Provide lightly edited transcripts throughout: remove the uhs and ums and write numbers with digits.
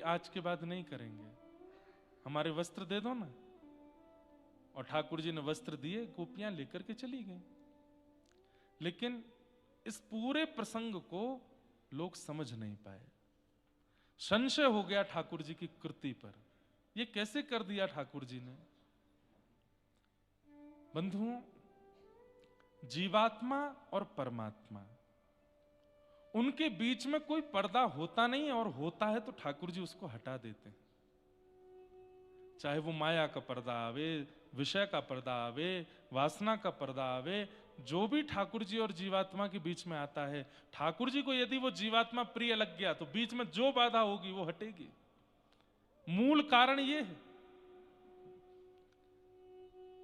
आज के बाद नहीं करेंगे, हमारे वस्त्र दे दो ना। और ठाकुर जी ने वस्त्र दिए, गोपियां लेकर के चली गई। लेकिन इस पूरे प्रसंग को लोग समझ नहीं पाए। संशय हो गया ठाकुर जी की कृति पर, ये कैसे कर दिया ठाकुर जी ने। बंधुओं, जीवात्मा और परमात्मा, उनके बीच में कोई पर्दा होता नहीं है, और होता है तो ठाकुर जी उसको हटा देते हैं। चाहे वो माया का पर्दा आवे, विषय का पर्दा आवे, वासना का पर्दा आवे, जो भी ठाकुर जी और जीवात्मा के बीच में आता है, ठाकुर जी को यदि वो जीवात्मा प्रिय लग गया तो बीच में जो बाधा होगी वो हटेगी। मूल कारण ये है,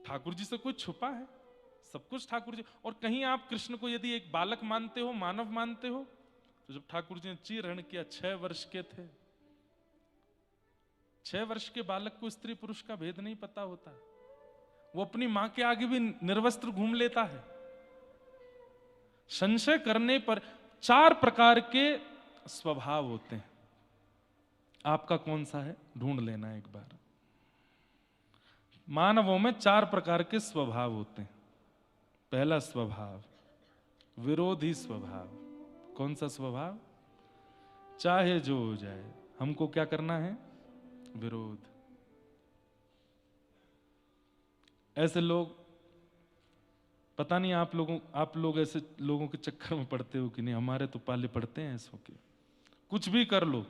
ठाकुर जी से कोई छुपा है? सब कुछ ठाकुर जी। और कहीं आप कृष्ण को यदि एक बालक मानते हो, मानव मानते हो, तो जब ठाकुर जी ने चीरहरण किया, 6 वर्ष के थे। 6 वर्ष के बालक को स्त्री पुरुष का भेद नहीं पता होता, वो अपनी मां के आगे भी निर्वस्त्र घूम लेता है। संशय करने पर 4 प्रकार के स्वभाव होते हैं। आपका कौन सा है ढूंढ लेना एक बार। मानवों में 4 प्रकार के स्वभाव होते हैं। पहला स्वभाव विरोधी स्वभाव। कौन सा स्वभाव? चाहे जो हो जाए हमको क्या करना है? विरोध। ऐसे लोग, पता नहीं आप लोग ऐसे लोगों के चक्कर में पड़ते हो कि नहीं। हमारे तो पाले पड़ते हैं ऐसों के। कुछ भी कर लो,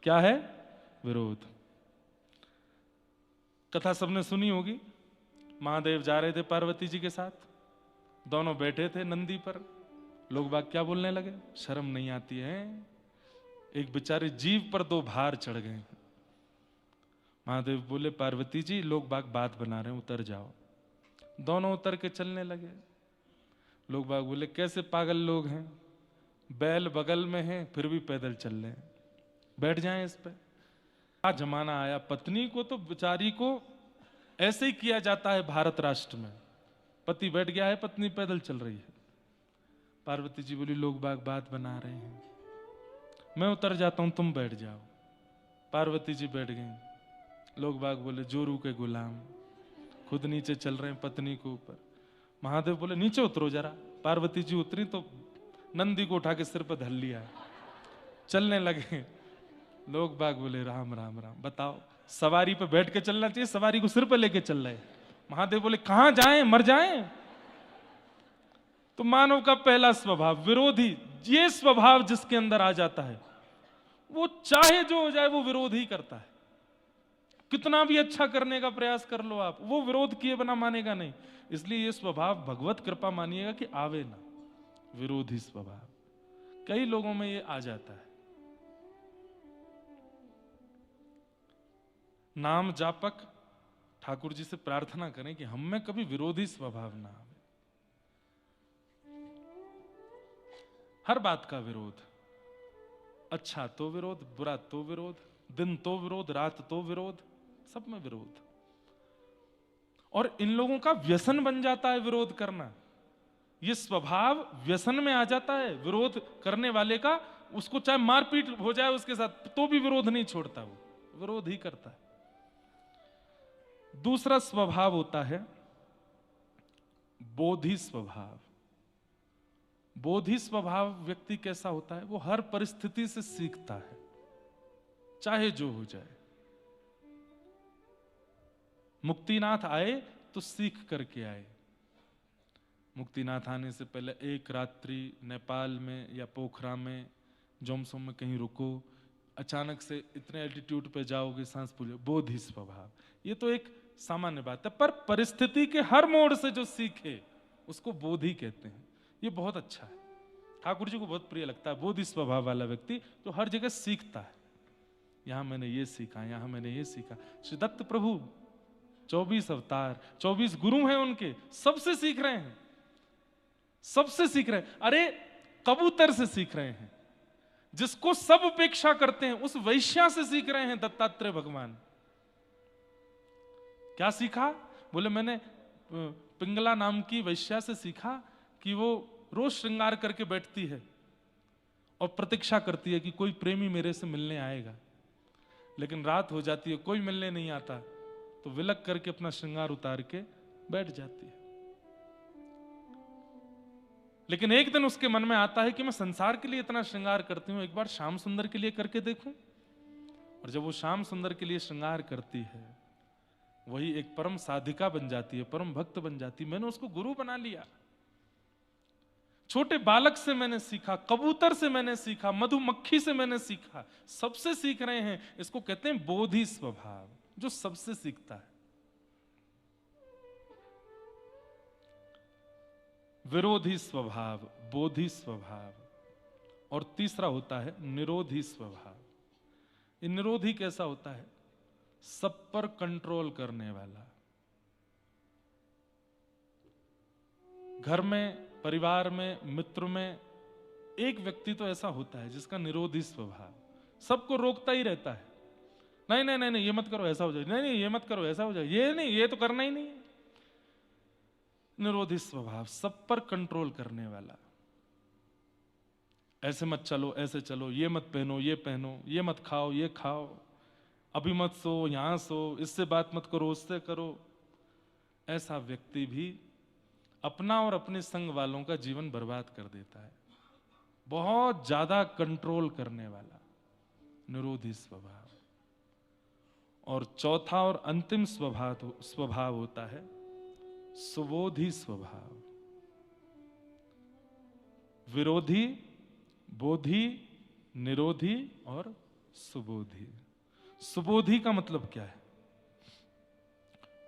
क्या है? विरोध। कथा सबने सुनी होगी, महादेव जा रहे थे पार्वती जी के साथ, दोनों बैठे थे नंदी पर। लोग बाग क्या बोलने लगे? शर्म नहीं आती है, एक बेचारे जीव पर 2 भार चढ़ गए। महादेव बोले, पार्वती जी लोग बाग बात बना रहे हैं, उतर जाओ। दोनों उतर के चलने लगे। लोग बाग बोले, कैसे पागल लोग हैं, बैल बगल में है फिर भी पैदल चल रहे हैं, बैठ जाएं इस पे। क्या जमाना आया, पत्नी को तो बेचारी को ऐसे ही किया जाता है भारत राष्ट्र में। पति बैठ गया है, पत्नी पैदल चल रही है। पार्वती जी बोली, लोग बाग बात बना रहे हैं, मैं उतर जाता हूं, तुम बैठ जाओ। पार्वती जी बैठ गई। लोग बाग बोले, जोरू के गुलाम, खुद नीचे चल रहे हैं, पत्नी को ऊपर। महादेव बोले, नीचे उतरो जरा। पार्वती जी उतरी तो नंदी को उठा के सिर पर धर लिया, चलने लगे। लोग बाग बोले, राम राम राम। बताओ, सवारी पे बैठ के चलना चाहिए, सवारी को सिर पे लेके चल रहे। महादेव बोले, कहां जाएं, मर जाएं। तो मानव का पहला स्वभाव विरोधी। ये स्वभाव जिसके अंदर आ जाता है, वो चाहे जो हो जाए वो विरोध ही करता है। कितना भी अच्छा करने का प्रयास कर लो आप, वो विरोध किए बिना मानेगा नहीं। इसलिए ये स्वभाव भगवत कृपा मानिएगा कि आवे ना, विरोधी स्वभाव। कई लोगों में ये आ जाता है। नाम जापक ठाकुर जी से प्रार्थना करें कि हम में कभी विरोधी स्वभाव ना आवे। हर बात का विरोध, अच्छा तो विरोध, बुरा तो विरोध, दिन तो विरोध, रात तो विरोध, सब में विरोध। और इन लोगों का व्यसन बन जाता है विरोध करना। ये स्वभाव व्यसन में आ जाता है विरोध करने वाले का। उसको चाहे मारपीट हो जाए उसके साथ तो भी विरोध नहीं छोड़ता, वो विरोध ही करता है। दूसरा स्वभाव होता है बोधि स्वभाव। बोधि स्वभाव व्यक्ति कैसा होता है? वो हर परिस्थिति से सीखता है, चाहे जो हो जाए। मुक्तिनाथ आए तो सीख करके आए। मुक्तिनाथ आने से पहले एक रात्रि नेपाल में या पोखरा में, जोमसोम में कहीं रुको, अचानक से इतने एल्टीट्यूड पे जाओगे, सांस फूले। बोधि स्वभाव, ये तो एक सामान्य बात है, पर परिस्थिति के हर मोड़ से जो सीखे उसको बोधि कहते हैं। ये बहुत अच्छा है, ठाकुर जी को बहुत प्रिय लगता है बोधि स्वभाव वाला व्यक्ति जो हर जगह सीखता है। यहां मैंने ये सीखा, यहां मैंने ये सीखा। श्री दत्त प्रभु 24 अवतार, 24 गुरु हैं उनके, सबसे सीख रहे हैं, सबसे सीख रहे हैं। अरे कबूतर से सीख रहे हैं, जिसको सब उपेक्षा करते हैं उस वैश्या से सीख रहे हैं दत्तात्रेय भगवान। क्या सीखा? बोले, मैंने पिंगला नाम की वैश्या से सीखा कि वो रोज श्रृंगार करके बैठती है और प्रतीक्षा करती है कि कोई प्रेमी मेरे से मिलने आएगा। लेकिन रात हो जाती है, कोई मिलने नहीं आता, तो विलक करके अपना श्रृंगार उतार के बैठ जाती है। लेकिन एक दिन उसके मन में आता है कि मैं संसार के लिए इतना श्रृंगार करती हूं, एक बार श्याम सुंदर के लिए करके देखूं। और जब वो श्याम सुंदर के लिए श्रृंगार करती है, वही एक परम साधिका बन जाती है, परम भक्त बन जाती है। मैंने उसको गुरु बना लिया। छोटे बालक से मैंने सीखा, कबूतर से मैंने सीखा, मधुमक्खी से मैंने सीखा, सबसे सीख रहे हैं। इसको कहते हैं बोधि स्वभाव, जो सबसे सीखता है। विरोधी स्वभाव, बोधि स्वभाव, और तीसरा होता है निरोधी स्वभाव। ये निरोधी कैसा होता है? सब पर कंट्रोल करने वाला। घर में, परिवार में, मित्र में एक व्यक्ति तो ऐसा होता है जिसका निरोधी स्वभाव, सबको रोकता ही रहता है। नहीं नहीं नहीं नहीं, ये मत करो, ऐसा हो जाए, नहीं नहीं ये मत करो, ऐसा हो जाए, ये नहीं, ये तो करना ही नहीं। निरोधी स्वभाव, सब पर कंट्रोल करने वाला। ऐसे मत चलो, ऐसे चलो, ये मत पहनो, ये पहनो, ये मत खाओ, ये खाओ, अभी मत सो, यहां सो, इससे बात मत करो, उससे करो। ऐसा व्यक्ति भी अपना और अपने संग वालों का जीवन बर्बाद कर देता है। बहुत ज्यादा कंट्रोल करने वाला, निरोधी स्वभाव। और चौथा और अंतिम स्वभाव होता है सुबोधि स्वभाव। विरोधी, बोधि, निरोधी और सुबोधि। सुबोधि का मतलब क्या है?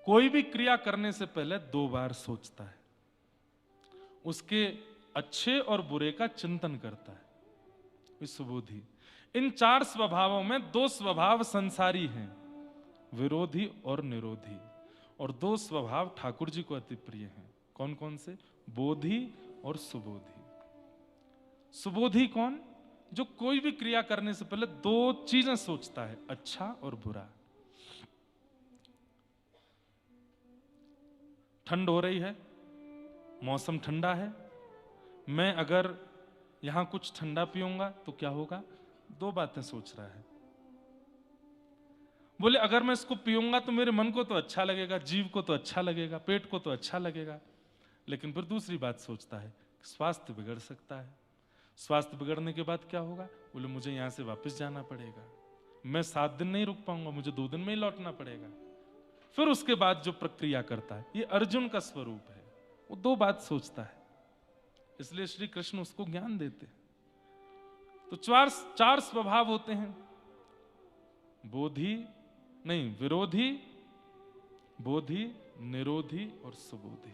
कोई भी क्रिया करने से पहले 2 बार सोचता है, उसके अच्छे और बुरे का चिंतन करता है। सुबोधि। इन 4 स्वभावों में 2 स्वभाव संसारी हैं, विरोधी और निरोधी। और 2 स्वभाव ठाकुर जी को अति प्रिय हैं। कौन कौन से? बोधि और सुबोधि। सुबोधि कौन? जो कोई भी क्रिया करने से पहले 2 चीजें सोचता है, अच्छा और बुरा। ठंड हो रही है, मौसम ठंडा है, मैं अगर यहां कुछ ठंडा पीऊंगा तो क्या होगा? 2 बातें सोच रहा है। बोले अगर मैं इसको पीऊंगा तो मेरे मन को तो अच्छा लगेगा, जीव को तो अच्छा लगेगा, पेट को तो अच्छा लगेगा। लेकिन फिर दूसरी बात सोचता है, स्वास्थ्य बिगड़ सकता है। स्वास्थ्य बिगड़ने के बाद क्या होगा? बोले मुझे यहां से वापस जाना पड़ेगा, मैं 7 दिन नहीं रुक पाऊंगा, मुझे 2 दिन में ही लौटना पड़ेगा। फिर उसके बाद जो प्रक्रिया करता है, ये अर्जुन का स्वरूप है, वो 2 बात सोचता है। इसलिए श्री कृष्ण उसको ज्ञान देते। तो 4 स्वभाव होते हैं, बोधि नहीं, विरोधी, बोधि, निरोधी और सुबोधि।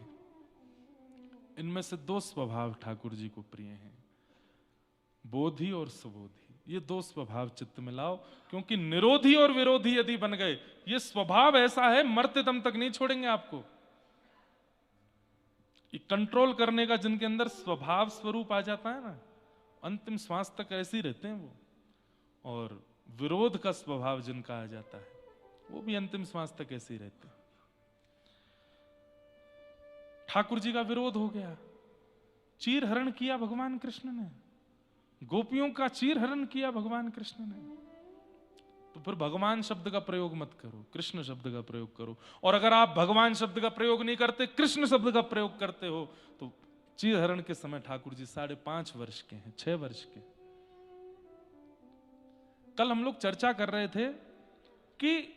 इनमें से 2 स्वभाव ठाकुर जी को प्रिय हैं, बोधि और सुबोधि। ये 2 स्वभाव चित्त में लाओ, क्योंकि निरोधी और विरोधी यदि बन गए, ये स्वभाव ऐसा है मरते दम तक नहीं छोड़ेंगे आपको। ये कंट्रोल करने का जिनके अंदर स्वभाव स्वरूप आ जाता है ना, अंतिम श्वास तक ऐसे ही रहते हैं वो। और विरोध का स्वभाव जिनका आ जाता है, वो भी अंतिम श्वास तक ऐसे ही रहते हैं। ठाकुर जी का विरोध हो गया, चीर हरण किया भगवान कृष्ण ने, गोपियों का चीर हरण किया भगवान कृष्ण ने। तो फिर भगवान शब्द का प्रयोग मत करो, कृष्ण शब्द का प्रयोग करो। और अगर आप भगवान शब्द का प्रयोग नहीं करते, कृष्ण शब्द का प्रयोग करते हो, तो चीर हरण के समय ठाकुर जी 5.5 वर्ष के हैं, 6 वर्ष के। कल हम लोग चर्चा कर रहे थे कि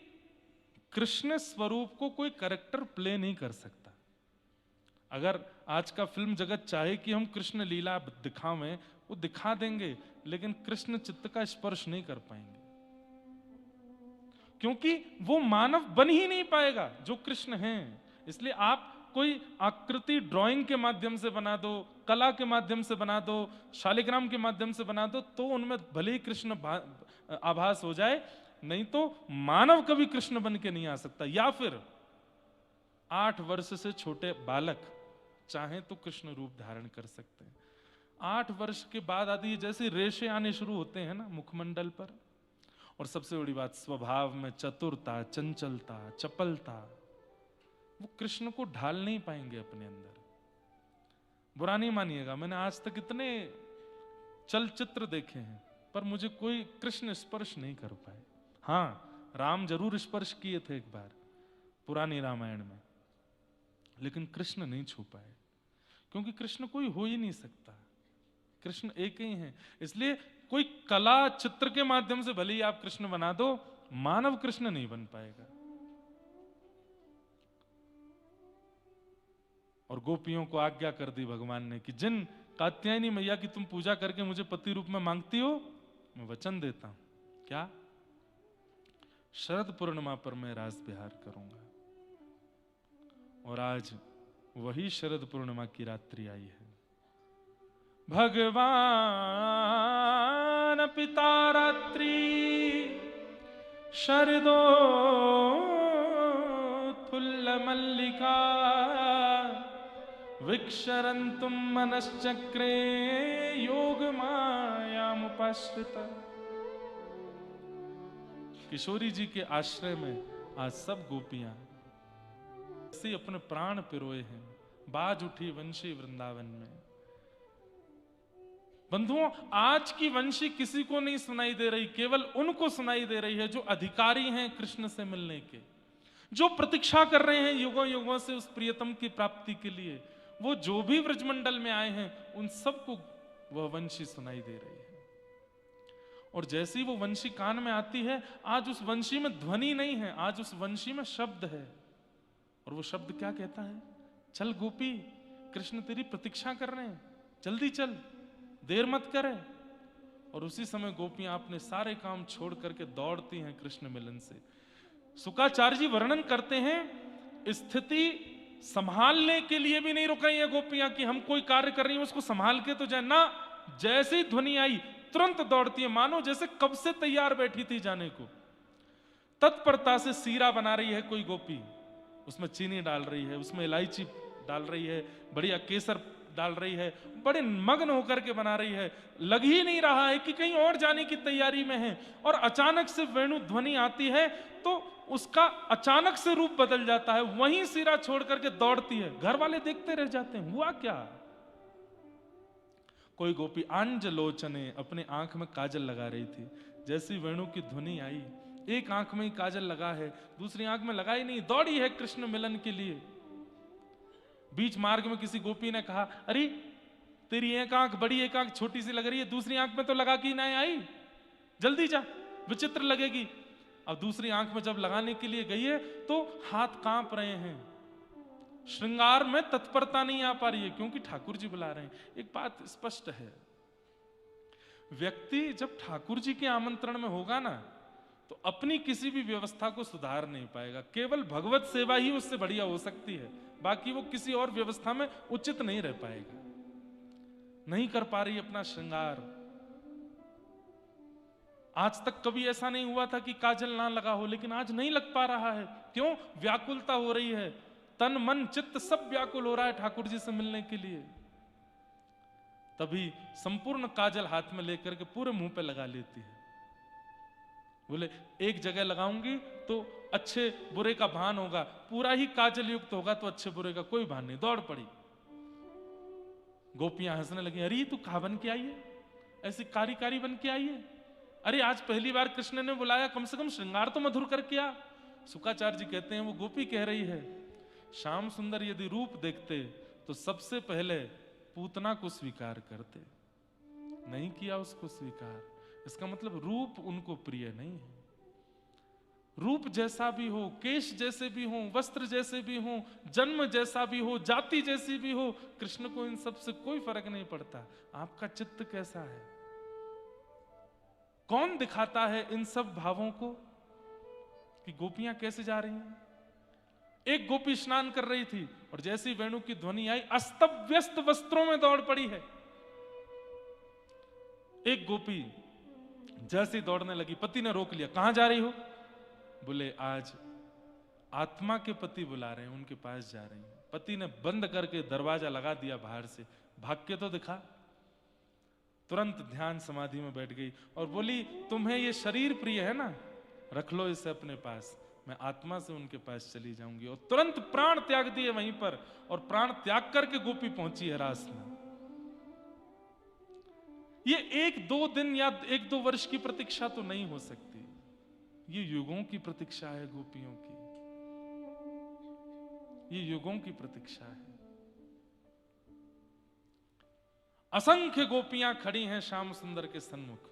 कृष्ण स्वरूप को कोई कैरेक्टर प्ले नहीं कर सकता। अगर आज का फिल्म जगत चाहे कि हम कृष्ण लीला दिखावें, वो दिखा देंगे, लेकिन कृष्ण चित्त का स्पर्श नहीं कर पाएंगे, क्योंकि वो मानव बन ही नहीं पाएगा जो कृष्ण हैं। इसलिए आप कोई आकृति ड्राइंग के माध्यम से बना दो, कला के माध्यम से बना दो, शालिग्राम के माध्यम से बना दो, तो उनमें भले ही कृष्ण आभास हो जाए, नहीं तो मानव कभी कृष्ण बन के नहीं आ सकता। या फिर 8 वर्ष से छोटे बालक चाहे तो कृष्ण रूप धारण कर सकते हैं। 8 वर्ष के बाद आदि जैसे रेशे आने शुरू होते हैं ना मुखमंडल पर, और सबसे बड़ी बात स्वभाव में चतुरता, चंचलता, चपलता, वो कृष्ण को ढाल नहीं पाएंगे अपने अंदर। बुरा नहीं मानिएगा, मैंने आज तक इतने चलचित्र देखे हैं, पर मुझे कोई कृष्ण स्पर्श नहीं कर पाए। हाँ, राम जरूर स्पर्श किए थे एक बार पुरानी रामायण में, लेकिन कृष्ण नहीं छू पाए, क्योंकि कृष्ण कोई हो ही नहीं सकता, कृष्ण एक ही हैं। इसलिए कोई कला चित्र के माध्यम से भले ही आप कृष्ण बना दो, मानव कृष्ण नहीं बन पाएगा। और गोपियों को आज्ञा कर दी भगवान ने कि जिन कात्यायनी मैया की तुम पूजा करके मुझे पति रूप में मांगती हो, मैं वचन देता हूं, क्या? शरद पूर्णिमा पर मैं रास विहार करूंगा। और आज वही शरद पूर्णिमा की रात्रि आई है। भगवान पिता रात्रि शरदोत्फुल्ल मल्लिका विक्षरन्तुम मनश्चक्रे योग मायामुपाश्रिता। किशोरी जी के आश्रय में आज सब गोपियां से अपने प्राण पिरोए हैं। बाज उठी वंशी वृंदावन में। बंधुओं, आज की वंशी किसी को नहीं सुनाई दे रही, केवल उनको सुनाई दे रही है जो अधिकारी हैं कृष्ण से मिलने के, जो प्रतीक्षा कर रहे हैं युगों युगों से उस प्रियतम की प्राप्ति के लिए। वो जो भी व्रजमंडल में आए हैं उन सबको वह वंशी सुनाई दे रही है। और जैसी वो वंशी कान में आती है, आज उस वंशी में ध्वनि नहीं है, आज उस वंशी में शब्द है। और वो शब्द क्या कहता है? चल गोपी, कृष्ण तेरी प्रतीक्षा कर रहे हैं, जल्दी चल, देर मत करे। और उसी समय गोपियां अपने सारे काम छोड़ करके दौड़ती हैं कृष्ण मिलन से। शुकाचार्य जी वर्णन करते हैं, स्थिति संभालने के लिए भी नहीं रुकाई है गोपियां कि हम कोई कार्य कर रही हैं उसको संभाल के तो जाए ना। जैसे ही ध्वनि आई तुरंत दौड़ती है, मानो जैसे कब से तैयार बैठी थी जाने को। तत्परता से सीरा बना रही है कोई गोपी, उसमें चीनी डाल रही है, उसमें इलायची डाल रही है, बढ़िया केसर डाल रही है, बड़े मग्न होकर के बना रही है। लग ही नहीं रहा है कि कहीं और जाने की तैयारी में है। और अचानक से वेणु ध्वनि आती है तो उसका अचानक से रूप बदल जाता है, वहीं सिरा छोड़ करके दौड़ती है। घर वाले देखते रह जाते हैं, हुआ क्या? कोई गोपी आंज लोचने अपने आंख में काजल लगा रही थी। जैसी वेणु की ध्वनि आई, एक आंख में ही काजल लगा है, दूसरी आंख में लगा ही नहीं, दौड़ी है कृष्ण मिलन के लिए। बीच मार्ग में किसी गोपी ने कहा, अरे तेरी एक आंख बड़ी, एक आंख छोटी सी लग रही है, दूसरी आंख में तो लगा के नहीं आई, जल्दी जा, विचित्र लगेगी। अब दूसरी आंख में जब लगाने के लिए गई है तो हाथ कांप रहे हैं, श्रृंगार में तत्परता नहीं आ पा रही है, क्योंकि ठाकुर जी बुला रहे हैं। एक बात स्पष्ट है, व्यक्ति जब ठाकुर जी के आमंत्रण में होगा ना, तो अपनी किसी भी व्यवस्था को सुधार नहीं पाएगा। केवल भगवत सेवा ही उससे बढ़िया हो सकती है, बाकी वो किसी और व्यवस्था में उचित नहीं रह पाएगा। नहीं कर पा रही अपना श्रृंगार। आज तक कभी ऐसा नहीं हुआ था कि काजल ना लगा हो, लेकिन आज नहीं लग पा रहा है। क्यों? व्याकुलता हो रही है, तन मन चित्त सब व्याकुल हो रहा है ठाकुर जी से मिलने के लिए। तभी संपूर्ण काजल हाथ में लेकर के पूरे मुंह पे लगा लेती है। बोले एक जगह लगाऊंगी तो अच्छे बुरे का भान होगा, पूरा ही काजल युक्त होगा तो अच्छे बुरे का कोई भान नहीं। दौड़ पड़ी। गोपियां हंसने लगी, अरे तू कहां बन के आई है, ऐसी कारी कारी बन के आई है? अरे आज पहली बार कृष्ण ने बुलाया, कम से कम श्रृंगार तो मधुर करके आ। शुकाचार्य जी कहते हैं, वो गोपी कह रही है, श्याम सुंदर यदि रूप देखते तो सबसे पहले पूतना को स्वीकार करते, नहीं किया उसको स्वीकार। इसका मतलब रूप उनको प्रिय नहीं है। रूप जैसा भी हो, केश जैसे भी हो, वस्त्र जैसे भी हो, जन्म जैसा भी हो, जाति जैसी भी हो, कृष्ण को इन सब से कोई फर्क नहीं पड़ता। आपका चित्त कैसा है? कौन दिखाता है इन सब भावों को? कि गोपियां कैसे जा रही हैं। एक गोपी स्नान कर रही थी और जैसी वेणु की ध्वनि आई, अस्त व्यस्त वस्त्रों में दौड़ पड़ी है। एक गोपी जैसे दौड़ने लगी, पति ने रोक लिया, कहां जा रही हो? बोले आज आत्मा के पति बुला रहे हैं, उनके पास जा रही हैं। पति ने बंद करके दरवाजा लगा दिया बाहर से, भाग के तो दिखा। तुरंत ध्यान समाधि में बैठ गई और बोली, तुम्हें ये शरीर प्रिय है ना, रख लो इसे अपने पास, मैं आत्मा से उनके पास चली जाऊंगी। और तुरंत प्राण त्याग दिए वहीं पर, और प्राण त्याग करके गोपी पहुंची है रास में। ये 1-2 दिन या 1-2 वर्ष की प्रतीक्षा तो नहीं हो सकती। ये युगों की प्रतीक्षा है गोपियों की, ये युगों की प्रतीक्षा है। असंख्य गोपियां खड़ी हैं श्याम सुंदर के सन्मुख।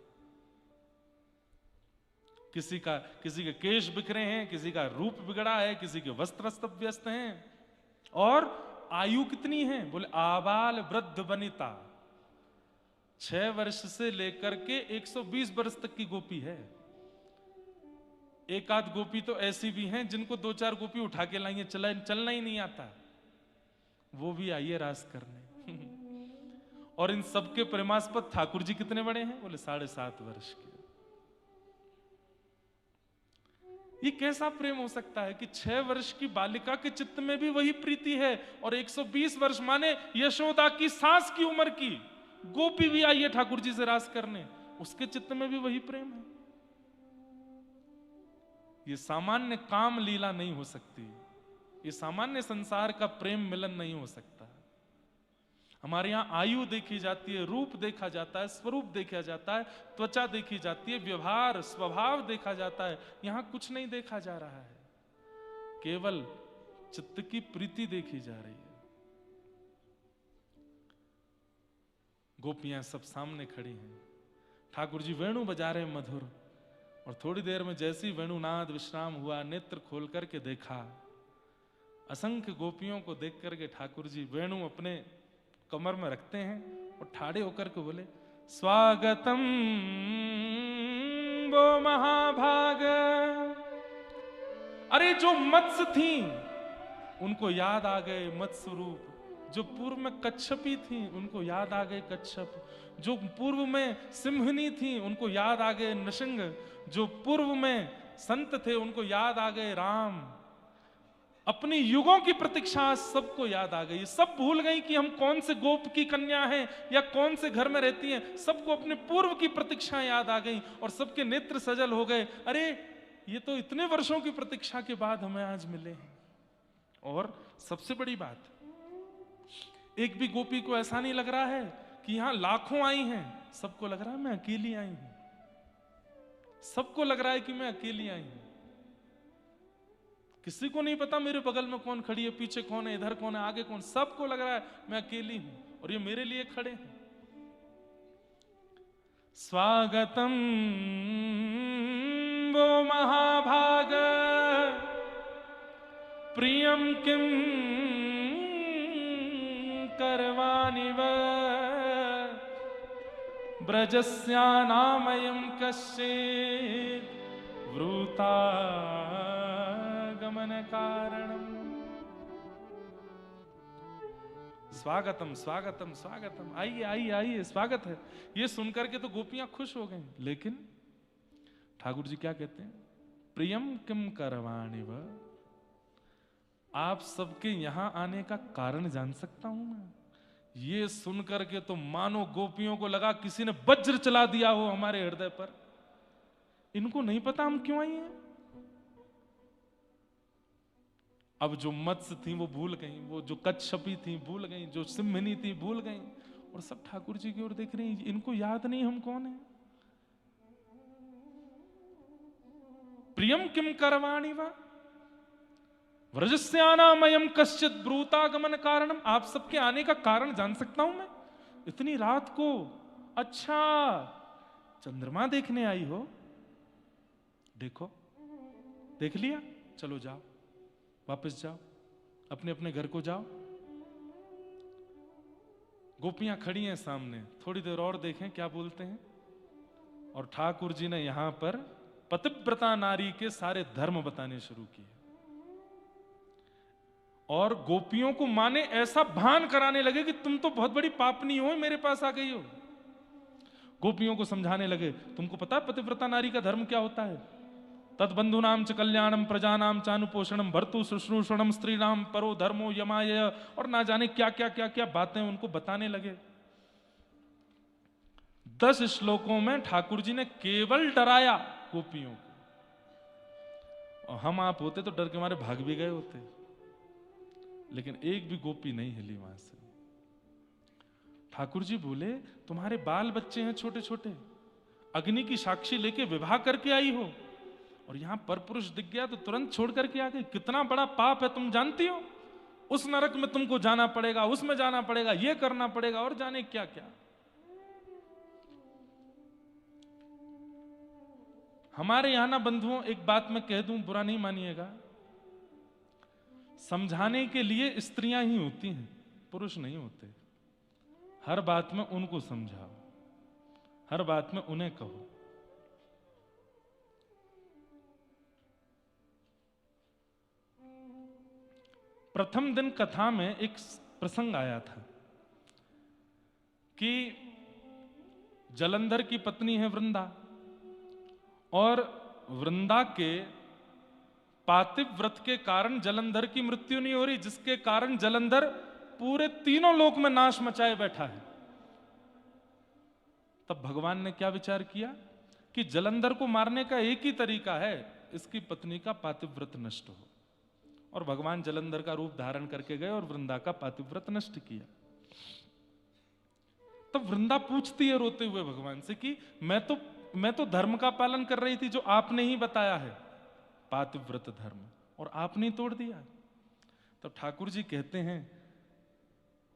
किसी के केश बिखरे हैं, किसी का रूप बिगड़ा है, किसी के वस्त्र अस्त व्यस्त हैं। और आयु कितनी है? बोले आबाल वृद्ध वनिता, 6 वर्ष से लेकर के 120 वर्ष तक की गोपी है। एक आध गोपी तो ऐसी भी हैं जिनको 2-4 गोपी उठा के लाइए, चलना ही नहीं आता, वो भी आइए रास करने। और इन सबके प्रेमास्पद ठाकुर जी कितने बड़े हैं? बोले 7.5 वर्ष के। ये कैसा प्रेम हो सकता है कि 6 वर्ष की बालिका के चित्त में भी वही प्रीति है, और 120 वर्ष माने यशोदा की सास की उम्र की गोपी भी आई है ठाकुर जी से रास करने, उसके चित्त में भी वही प्रेम है। ये सामान्य काम लीला नहीं हो सकती, ये सामान्य संसार का प्रेम मिलन नहीं हो सकता। हमारे यहां आयु देखी जाती है, रूप देखा जाता है, स्वरूप देखा जाता है, त्वचा देखी जाती है, व्यवहार स्वभाव देखा जाता है। यहां कुछ नहीं देखा जा रहा है, केवल चित्त की प्रीति देखी जा रही है। गोपियां सब सामने खड़ी हैं, ठाकुर जी वेणु बजा रहे मधुर, और थोड़ी देर में जैसी वेणुनाद विश्राम हुआ, नेत्र खोल करके देखा, असंख्य गोपियों को देख करके ठाकुर जी वेणु अपने कमर में रखते हैं और ठाड़े होकर के बोले, स्वागतम वो महाभाग। अरे जो मत्स्य थी उनको याद आ गए मत्स्य रूप, जो पूर्व में कच्छपी थी उनको याद आ गए कच्छप, जो पूर्व में सिंहनी थी उनको याद आ गए नृसिंह, जो पूर्व में संत थे उनको याद आ गए राम। अपनी युगों की प्रतीक्षा सबको याद आ गई, सब भूल गई कि हम कौन से गोप की कन्या हैं या कौन से घर में रहती हैं। सबको अपने पूर्व की प्रतीक्षा याद आ गई और सबके नेत्र सजल हो गए। अरे ये तो इतने वर्षों की प्रतीक्षा के बाद हमें आज मिले हैं। और सबसे बड़ी बात, एक भी गोपी को ऐसा नहीं लग रहा है कि यहां लाखों आई हैं, सबको लग रहा है मैं अकेली आई हूं, सबको लग रहा है कि मैं अकेली आई हूं। किसी को नहीं पता मेरे बगल में कौन खड़ी है, पीछे कौन है, इधर कौन है, आगे कौन, सबको लग रहा है मैं अकेली हूं और ये मेरे लिए खड़े हैं। स्वागतम वो महाभाग प्रियम किम करवाणि व ब्रजस्यानामयं कश्चित् वृता गमन कारणम। स्वागतम स्वागतम स्वागतम, आइए आइए आइए, स्वागत है। ये सुनकर के तो गोपियां खुश हो गईं, लेकिन ठाकुर जी क्या कहते हैं? प्रियम किम करवाणि व, आप सबके यहां आने का कारण जान सकता हूं मैं? ये सुनकर के तो मानो गोपियों को लगा किसी ने वज्र चला दिया हो हमारे हृदय पर। इनको नहीं पता हम क्यों आई हैं। अब जो मत्स्य थी वो भूल गई, वो जो कच्छपी थी भूल गई, जो सिंहनी थी भूल गई, और सब ठाकुर जी की ओर देख रही हैं। इनको याद नहीं हम कौन है। प्रियम किम करवाणि वा व्रजस्यानामयं कश्चित् ब्रूतागमन कारणम, आप सबके आने का कारण जान सकता हूं मैं इतनी रात को? अच्छा, चंद्रमा देखने आई हो? देखो, देख लिया, चलो जाओ, वापस जाओ, अपने अपने घर को जाओ। गोपियां खड़ी हैं सामने, थोड़ी देर और देखें क्या बोलते हैं। और ठाकुर जी ने यहां पर पतिव्रता नारी के सारे धर्म बताने शुरू किए, और गोपियों को माने ऐसा भान कराने लगे कि तुम तो बहुत बड़ी पापनी हो, मेरे पास आ गई हो। गोपियों को समझाने लगे, तुमको पता पतिव्रता नारी का धर्म क्या होता है? तद्बंधुनाम च कल्याणम प्रजानाम चानुपोषणम भर्तु शुश्रूषणम स्त्रीणाम परो धर्मो यमाय, और ना जाने क्या क्या क्या क्या बातें उनको बताने लगे। 10 श्लोकों में ठाकुर जी ने केवल डराया गोपियों को, और हम आप होते तो डर के मारे भाग भी गए होते, लेकिन एक भी गोपी नहीं हिली वहां से। ठाकुर जी बोले, तुम्हारे बाल बच्चे हैं छोटे छोटे, अग्नि की साक्षी लेके विवाह करके आई हो, और यहां परपुरुष दिख गया तो तुरंत छोड़ करके आ गई। कितना बड़ा पाप है तुम जानती हो? उस नरक में तुमको जाना पड़ेगा, उसमें जाना पड़ेगा, ये करना पड़ेगा और जाने क्या क्या। हमारे यहां ना बंधुओं, एक बात मैं कह दूं, बुरा नहीं मानिएगा, समझाने के लिए स्त्रियां ही होती हैं, पुरुष नहीं होते। हर बात में उनको समझाओ, हर बात में उन्हें कहो। प्रथम दिन कथा में एक प्रसंग आया था कि जलंधर की पत्नी है वृंदा, और वृंदा के पातिव व्रत के कारण जलंधर की मृत्यु नहीं हो रही, जिसके कारण जलंधर पूरे तीनों लोक में नाश मचाए बैठा है। तब भगवान ने क्या विचार किया कि जलंधर को मारने का एक ही तरीका है, इसकी पत्नी का पातिव व्रत नष्ट हो। और भगवान जलंधर का रूप धारण करके गए और वृंदा का पातिव व्रत नष्ट किया। तब वृंदा पूछती है रोते हुए भगवान से कि मैं तो धर्म का पालन कर रही थी जो आपने ही बताया है, पातिव्रत धर्म, और आपने ही तोड़ दिया। तब ठाकुर जी कहते हैं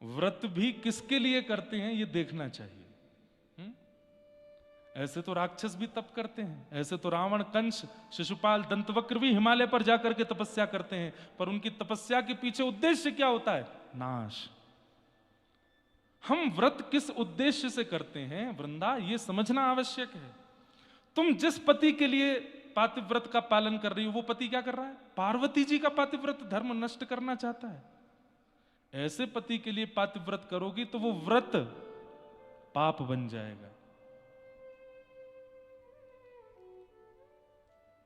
व्रत भी किसके लिए करते हैं ये देखना चाहिए। ऐसे तो राक्षस भी तप करते हैं, ऐसे तो रावण, कंस, शिशुपाल, दंतवक्र भी हिमालय पर जाकर के तपस्या करते हैं, पर उनकी तपस्या के पीछे उद्देश्य क्या होता है? नाश। हम व्रत किस उद्देश्य से करते हैं वृंदा, ये समझना आवश्यक है। तुम जिस पति के लिए पातिव्रत का पालन कर रही हो, वो पति क्या कर रहा है? पार्वती जी का पातिव्रत धर्म नष्ट करना चाहता है। ऐसे पति के लिए पातिव्रत करोगी तो वो व्रत पाप बन जाएगा।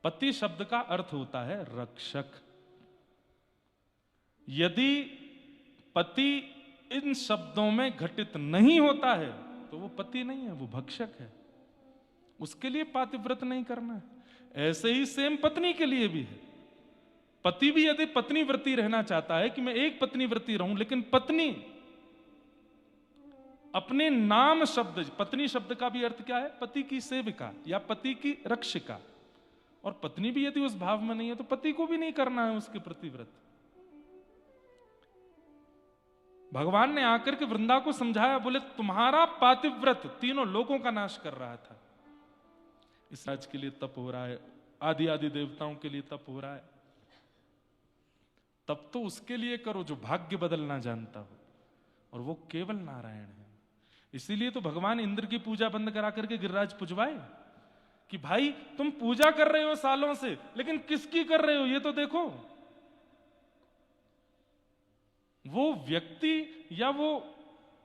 पति शब्द का अर्थ होता है रक्षक। यदि पति इन शब्दों में घटित नहीं होता है तो वो पति नहीं है, वो भक्षक है। उसके लिए पातिव्रत नहीं करना है। ऐसे ही सेम पत्नी के लिए भी है। पति भी यदि पत्नी व्रती रहना चाहता है कि मैं एक पत्नी व्रती रहूं, लेकिन पत्नी अपने नाम शब्द, पत्नी शब्द का भी अर्थ क्या है? पति की सेविका या पति की रक्षिका। और पत्नी भी यदि उस भाव में नहीं है तो पति को भी नहीं करना है उसके प्रति व्रत। भगवान ने आकर के वृंदा को समझाया, बोले तुम्हारा पातिव्रत तीनों लोगों का नाश कर रहा था। इस राज के लिए तप हो रहा है, आदि आदि देवताओं के लिए तप हो रहा है, तब तो उसके लिए करो जो भाग्य बदलना जानता हो, और वो केवल नारायण है। इसीलिए तो भगवान इंद्र की पूजा बंद करा करके गिरिराज पुजवाए कि भाई तुम पूजा कर रहे हो सालों से, लेकिन किसकी कर रहे हो ये तो देखो। वो व्यक्ति या वो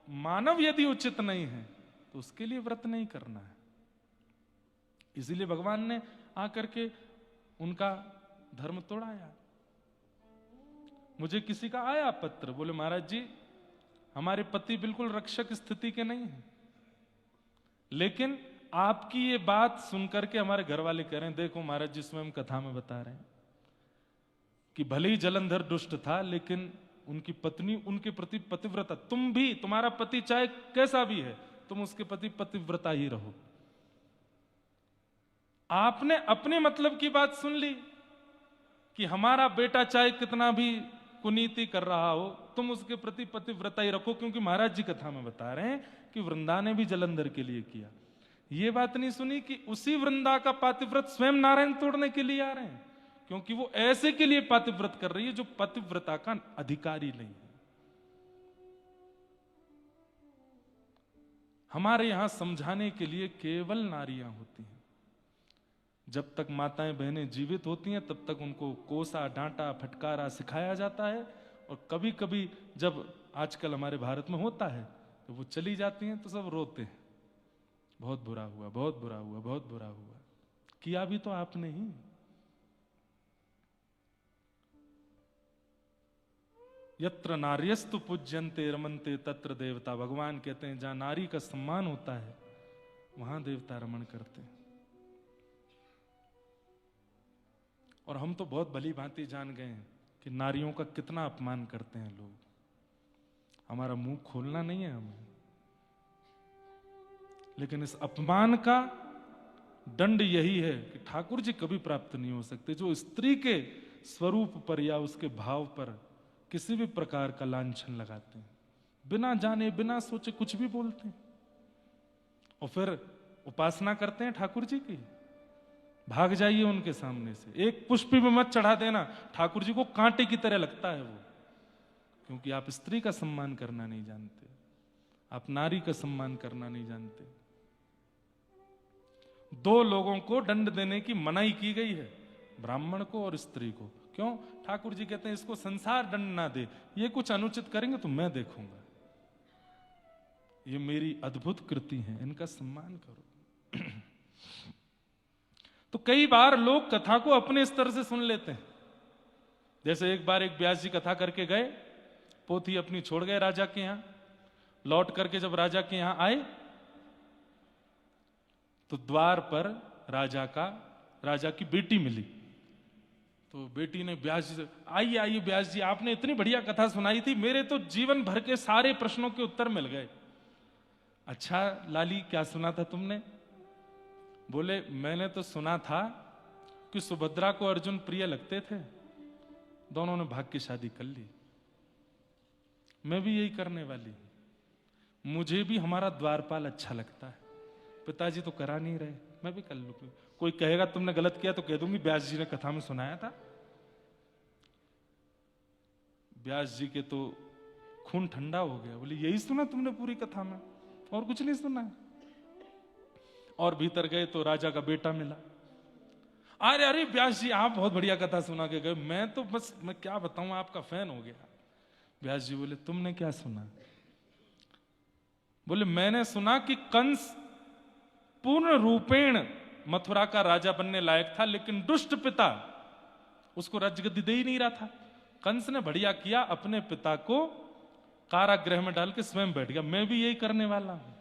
मानव यदि उचित नहीं है तो उसके लिए व्रत नहीं करना है। इसीलिए भगवान ने आकर के उनका धर्म तोड़ाया। मुझे किसी का आया पत्र, बोले महाराज जी हमारे पति बिल्कुल रक्षक स्थिति के नहीं है, लेकिन आपकी ये बात सुनकर के हमारे घर वाले कह रहे हैं, देखो महाराज जी स्वयं कथा में बता रहे हैं कि भले ही जलंधर दुष्ट था लेकिन उनकी पत्नी उनके प्रति पतिव्रता। तुम भी, तुम्हारा पति चाहे कैसा भी है, तुम उसके प्रति पतिव्रता ही रहो। आपने अपने मतलब की बात सुन ली कि हमारा बेटा चाहे कितना भी कुनीति कर रहा हो, तुम उसके प्रति पतिव्रता ही रखो, क्योंकि महाराज जी कथा में बता रहे हैं कि वृंदा ने भी जलंधर के लिए किया। ये बात नहीं सुनी कि उसी वृंदा का पातिव्रत स्वयं नारायण तोड़ने के लिए आ रहे हैं, क्योंकि वो ऐसे के लिए पातिव्रत कर रही है जो पतिव्रता का अधिकारी नहीं है। हमारे यहां समझाने के लिए केवल नारियां होती हैं। जब तक माताएं बहनें जीवित होती हैं तब तक उनको कोसा, डांटा, फटकारा सिखाया जाता है, और कभी कभी जब आजकल हमारे भारत में होता है तो वो चली जाती हैं तो सब रोते हैं, बहुत बुरा हुआ, बहुत बुरा हुआ, बहुत बुरा हुआ। किया भी तो आपने ही। यत्र नार्यस्तु पूज्यन्ते रमन्ते तत्र देवता। भगवान कहते हैं जहां नारी का सम्मान होता है वहां देवता रमण करते हैं। और हम तो बहुत भली भांति जान गए हैं कि नारियों का कितना अपमान करते हैं लोग। हमारा मुंह खोलना नहीं है हमें, लेकिन इस अपमान का दंड यही है कि ठाकुर जी कभी प्राप्त नहीं हो सकते जो स्त्री के स्वरूप पर या उसके भाव पर किसी भी प्रकार का लांछन लगाते हैं, बिना जाने बिना सोचे कुछ भी बोलते हैं और फिर उपासना करते हैं ठाकुर जी की। भाग जाइए उनके सामने से, एक पुष्प भी मत चढ़ा देना, ठाकुर जी को कांटे की तरह लगता है वो, क्योंकि आप स्त्री का सम्मान करना नहीं जानते, आप नारी का सम्मान करना नहीं जानते। दो लोगों को दंड देने की मनाही की गई है, ब्राह्मण को और स्त्री को। क्यों? ठाकुर जी कहते हैं इसको संसार दंड ना दे, ये कुछ अनुचित करेंगे तो मैं देखूंगा, ये मेरी अद्भुत कृति है, इनका सम्मान करो। तो कई बार लोग कथा को अपने स्तर से सुन लेते हैं। जैसे एक बार एक व्यास जी कथा करके गए, पोथी अपनी छोड़ गए राजा के यहां, लौट करके जब राजा के यहां आए तो द्वार पर राजा की बेटी मिली। तो बेटी ने व्यास जी से, आइए आइए व्यास जी, आपने इतनी बढ़िया कथा सुनाई थी, मेरे तो जीवन भर के सारे प्रश्नों के उत्तर मिल गए। अच्छा लाली, क्या सुना था तुमने? बोले, मैंने तो सुना था कि सुभद्रा को अर्जुन प्रिय लगते थे, दोनों ने भाग की शादी कर ली। मैं भी यही करने वाली हूं, मुझे भी हमारा द्वारपाल अच्छा लगता है, पिताजी तो करा नहीं रहे, मैं भी कर लूंगी। कोई कहेगा तुमने गलत किया तो कह दूंगी व्यास जी ने कथा में सुनाया था। व्यास जी के तो खून ठंडा हो गया, बोले यही सुना तुमने पूरी कथा में, और कुछ नहीं सुना? और भीतर गए तो राजा का बेटा मिला। अरे अरे व्यास जी, आप बहुत बढ़िया कथा सुना के गए, मैं तो बस मैं क्या बताऊं, आपका फैन हो गया। व्यास जी बोले, तुमने क्या सुना? बोले, मैंने सुना कि कंस पूर्ण रूपेण मथुरा का राजा बनने लायक था, लेकिन दुष्ट पिता उसको राज्यगद्दी दे ही नहीं रहा था। कंस ने बढ़िया किया, अपने पिता को कारागृह में डाल के स्वयं बैठ गया। मैं भी यही करने वाला हूं,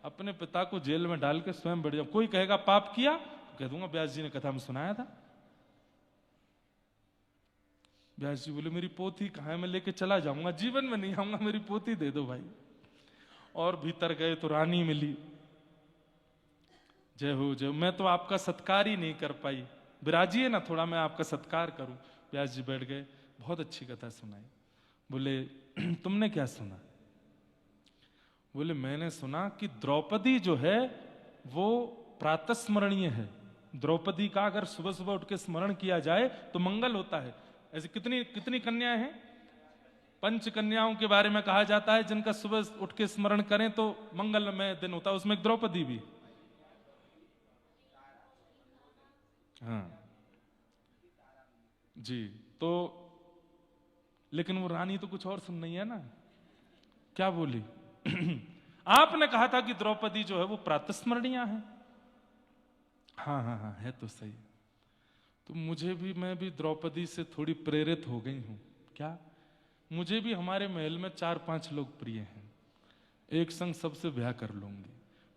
अपने पिता को जेल में डाल के स्वयं बैठ जाऊं। कोई कहेगा पाप किया, कह दूंगा व्यास जी ने कथा में सुनाया था। व्यास जी बोले, मेरी पोथी कहां है, मैं लेके चला जाऊंगा, जीवन में नहीं आऊंगा, मेरी पोथी दे दो भाई। और भीतर गए तो रानी मिली। जय हो जय हो, मैं तो आपका सत्कार ही नहीं कर पाई, विराजिए ना थोड़ा, मैं आपका सत्कार करूं। व्यास जी बैठ गए, बहुत अच्छी कथा सुनाई। बोले, तुमने क्या सुना? बोले, मैंने सुना कि द्रौपदी जो है वो प्रातस्मरणीय है। द्रौपदी का अगर सुबह सुबह उठ के स्मरण किया जाए तो मंगल होता है। ऐसी कितनी कितनी कन्याएं हैं? 5 कन्याओं के बारे में कहा जाता है जिनका सुबह उठ के स्मरण करें तो मंगलमय दिन होता है, उसमें एक द्रौपदी भी। हाँ जी, तो लेकिन वो रानी तो कुछ और सुन रही है ना, क्या बोली? आपने कहा था कि द्रौपदी जो है वो प्रातस्मरणीय है। हाँ हाँ हाँ, है तो सही। तो मैं भी द्रौपदी से थोड़ी प्रेरित हो गई हूं। क्या? मुझे भी हमारे महल में 4-5 लोग प्रिय हैं, एक संग सबसे ब्याह कर लूंगी।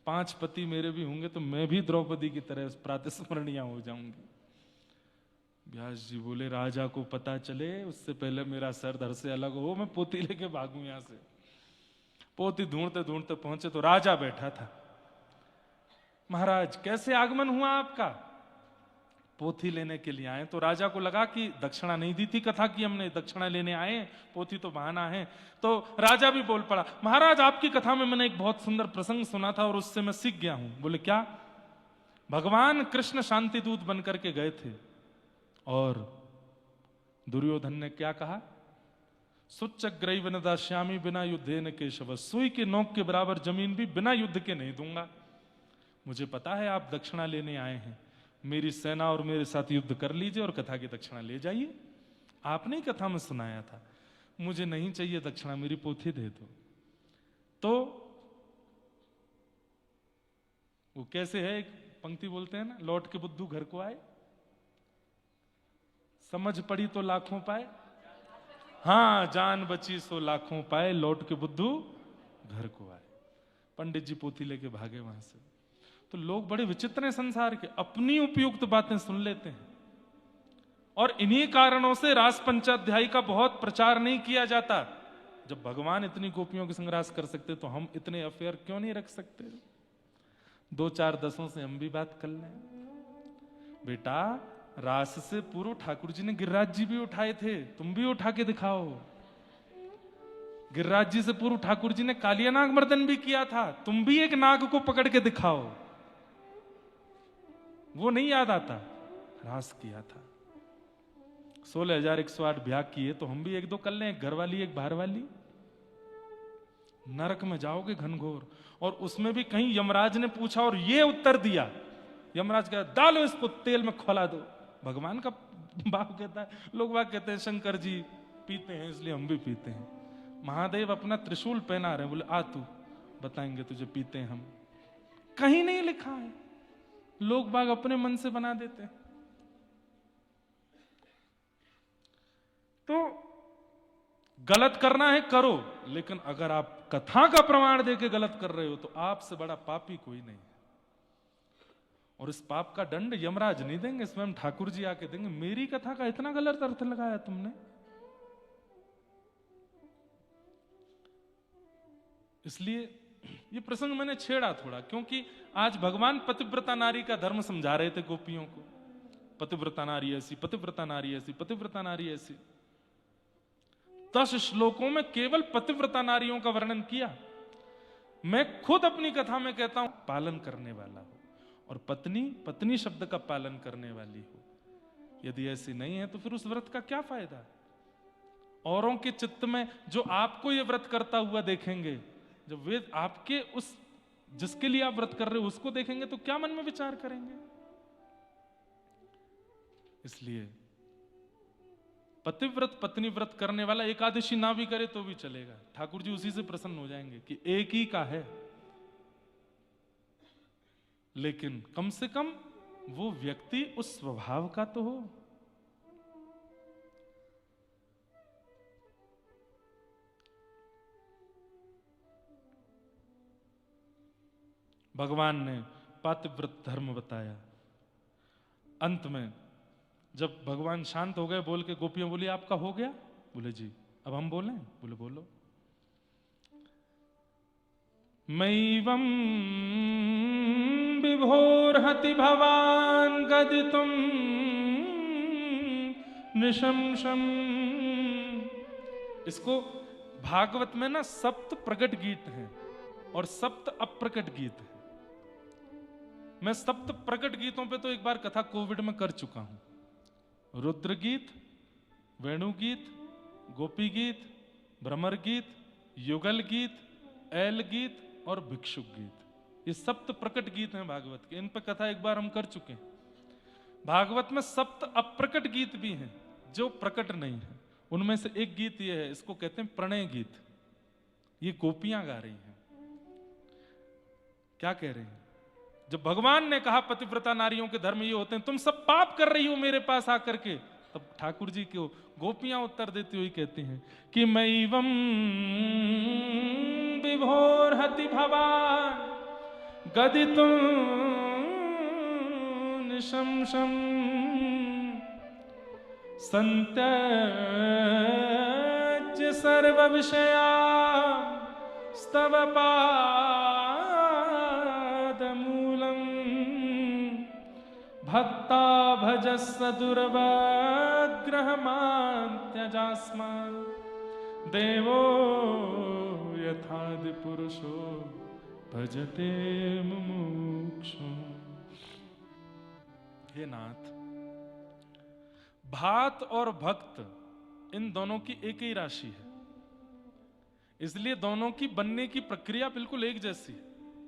5 पति मेरे भी होंगे तो मैं भी द्रौपदी की तरह प्रातस्मरणीय हो जाऊंगी। व्यास जी बोले, राजा को पता चले उससे पहले मेरा सर धड़ से अलग हो, मैं पोती लेके भागूं यहां से। पोती ढूंढते ढूंढते पहुंचे तो राजा बैठा था। महाराज, कैसे आगमन हुआ आपका? पोथी लेने के लिए आए। तो राजा को लगा कि दक्षिणा नहीं दी थी कथा की हमने, दक्षिणा लेने आए, पोथी तो बहाना है। तो राजा भी बोल पड़ा, महाराज आपकी कथा में मैंने एक बहुत सुंदर प्रसंग सुना था और उससे मैं सीख गया हूं। बोले, क्या? भगवान कृष्ण शांति दूत बनकर के गए थे और दुर्योधन ने क्या कहा? सुच्चग्रैव न दास्यामि बिना युद्धेन केशव, सुई के नोक के बराबर जमीन भी बिना युद्ध के नहीं दूंगा। मुझे पता है आप दक्षिणा लेने आए हैं, मेरी सेना और मेरे साथ युद्ध कर लीजिए और कथा की दक्षिणा ले जाइए। आपने ही कथा में सुनाया था, मुझे नहीं चाहिए दक्षिणा, मेरी पोथी दे दो। तो वो कैसे है, एक पंक्ति बोलते हैं ना, लौट के बुद्धू घर को आए, समझ पड़ी तो लाखों पाए। हाँ, जान बची सो लाखों पाए, लौट के बुद्धू घर को आए। पंडित जी पोथी लेके भागे वहां से। तो लोग बड़े विचित्र हैं संसार के, अपनी उपयुक्त बातें सुन लेते हैं। और इन्हीं कारणों से रास पंचाध्यायी का बहुत प्रचार नहीं किया जाता। जब भगवान इतनी गोपियों के संग रास कर सकते तो हम इतने अफेयर क्यों नहीं रख सकते? 2-4 दसों से हम भी बात कर लें। बेटा रास से पूर्व ठाकुर जी ने गिरिराज जी भी उठाए थे, तुम भी उठा के दिखाओ। गिरिराज जी से पूर्व ठाकुर जी ने कालिया नाग मर्दन भी किया था, तुम भी एक नाग को पकड़ के दिखाओ। वो नहीं याद आता, रास किया था। 16,108 ब्याह किए, तो हम भी एक दो कर लें, एक घर वाली एक बाहर वाली। नरक में जाओगे घनघोर। और उसमें भी कहीं यमराज ने पूछा और ये उत्तर दिया, यमराज कहता डालो इसको तेल में खौला दो। भगवान का बाप कहता है, लोग बात कहते हैं शंकर जी पीते हैं इसलिए हम भी पीते हैं। महादेव अपना त्रिशूल पहना रहे हैं, बोले आ तू बताएंगे तुझे पीते हैं हम। कहीं नहीं लिखा है, लोग बाग अपने मन से बना देते हैं। तो गलत करना है करो, लेकिन अगर आप कथा का प्रमाण देके गलत कर रहे हो तो आपसे बड़ा पापी कोई नहीं है। और इस पाप का दंड यमराज नहीं देंगे, स्वयं ठाकुर जी आके देंगे। मेरी कथा का इतना गलत अर्थ लगाया तुमने। इसलिए ये प्रसंग मैंने छेड़ा थोड़ा, क्योंकि आज भगवान पतिव्रता नारी का धर्म समझा रहे थे गोपियों को। पतिव्रता नारी ऐसी, पतिव्रता नारी ऐसी, पतिव्रता नारी ऐसी। 10 श्लोकों में केवल पतिव्रता नारियों का वर्णन किया। मैं खुद अपनी कथा में कहता हूं पालन करने वाला हो, और पत्नी पत्नी शब्द का पालन करने वाली हो। यदि ऐसी नहीं है तो फिर उस व्रत का क्या फायदा। औरों के चित्त में जो आपको ये व्रत करता हुआ देखेंगे, जब वे आपके उस जिसके लिए आप व्रत कर रहे हो उसको देखेंगे तो क्या मन में विचार करेंगे। इसलिए पतिव्रत पत्नी व्रत करने वाला एकादशी ना भी करे तो भी चलेगा, ठाकुर जी उसी से प्रसन्न हो जाएंगे कि एक ही का है। लेकिन कम से कम वो व्यक्ति उस स्वभाव का तो हो। भगवान ने पातिव्रत धर्म बताया। अंत में जब भगवान शांत हो गए, बोल के गोपियां बोली आपका हो गया? बोले जी। अब हम बोलें? बोले बोलो। मैवं विभोर्हति भवान गदितुम निशंसम। इसको भागवत में ना सप्त प्रकट गीत हैं और सप्त अप्रकट गीत हैं। मैं सप्त प्रकट गीतों पे तो एक बार कथा कोविड में कर चुका हूं। रुद्र गीत, वेणु गीत, गोपी गीत, भ्रमर गीत, युगल गीत, ऐल गीत और भिक्षुक गीत, ये सप्त प्रकट गीत हैं भागवत के। इन पर कथा एक बार हम कर चुके हैं। भागवत में सप्त अप्रकट गीत भी हैं जो प्रकट नहीं है। उनमें से एक गीत ये है, इसको कहते हैं प्रणय गीत। ये गोपियां गा रही हैं। क्या कह रही हैं? जब भगवान ने कहा पतिव्रता नारियों के धर्म ये होते हैं, तुम सब पाप कर रही हो मेरे पास आकर के, तब ठाकुर जी को गोपियां उत्तर देती हुई कहती हैं कि मैवं विभोर्हति भवान गदितुं निशंसं संत्यज्य सर्व विषया स्तव पादमूलम् भक्ता भजस्व दुर्वग्रहमान्त्यजास्मान् देवो यथादि पुरुषो भजते मुमुक्षुम्। हे नाथ, भात और भक्त इन दोनों की एक ही राशि है, इसलिए दोनों की बनने की प्रक्रिया बिल्कुल एक जैसी है।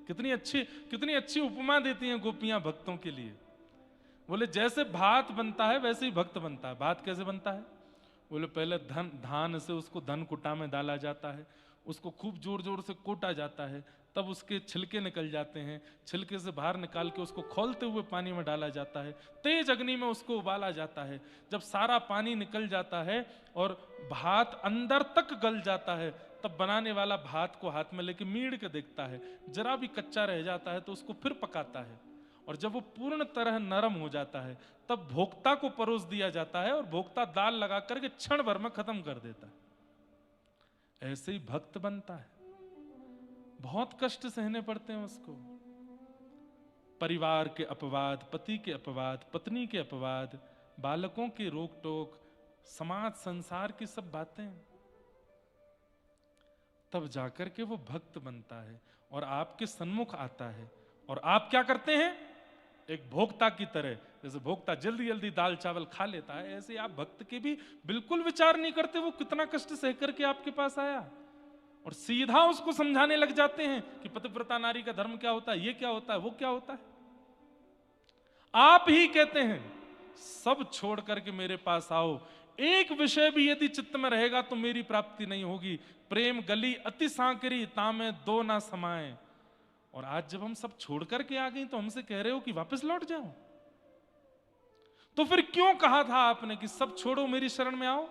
कितनी अच्छी उपमा देती हैं गोपियां भक्तों के लिए। बोले जैसे भात बनता है वैसे ही भक्त बनता है। भात कैसे बनता है? बोले पहले धान से उसको धन कुटा में डाला जाता है, उसको खूब जोर जोर से कोटा जाता है, तब उसके छिलके निकल जाते हैं, छिलके से बाहर निकाल के उसको खौलते हुए पानी में डाला जाता है, तेज अग्नि में उसको उबाला जाता है। जब सारा पानी निकल जाता है और भात अंदर तक गल जाता है, तब बनाने वाला भात को हाथ में लेके मीड़ के देखता है, जरा भी कच्चा रह जाता है तो उसको फिर पकाता है, और जब वो पूर्ण तरह नरम हो जाता है तब भोक्ता को परोस दिया जाता है, और भोक्ता दाल लगा करके क्षण भर में खत्म कर देता है। ऐसे ही भक्त बनता है। बहुत कष्ट सहने पड़ते हैं उसको। परिवार के अपवाद, पति के अपवाद, पत्नी के अपवाद, बालकों के रोक टोक, समाज संसार की सब बातें, तब जाकर के वो भक्त बनता है और आपके सन्मुख आता है। और आप क्या करते हैं? एक भोक्ता की तरह, जैसे भोक्ता जल्दी जल्दी दाल चावल खा लेता है, ऐसे आप भक्त के भी बिल्कुल विचार नहीं करते वो कितना कष्ट सह करके आपके पास आया, और सीधा उसको समझाने लग जाते हैं कि पतिव्रता नारी का धर्म क्या होता है, ये क्या होता है, वो क्या होता है। आप ही कहते हैं सब छोड़ करके मेरे पास आओ, एक विषय भी यदि चित्त में रहेगा तो मेरी प्राप्ति नहीं होगी। प्रेम गली अति सांकरी, तामे दो ना समाए। और आज जब हम सब छोड़ करके आ गई तो हमसे कह रहे हो कि वापस लौट जाओ। तो फिर क्यों कहा था आपने कि सब छोड़ो मेरी शरण में आओ?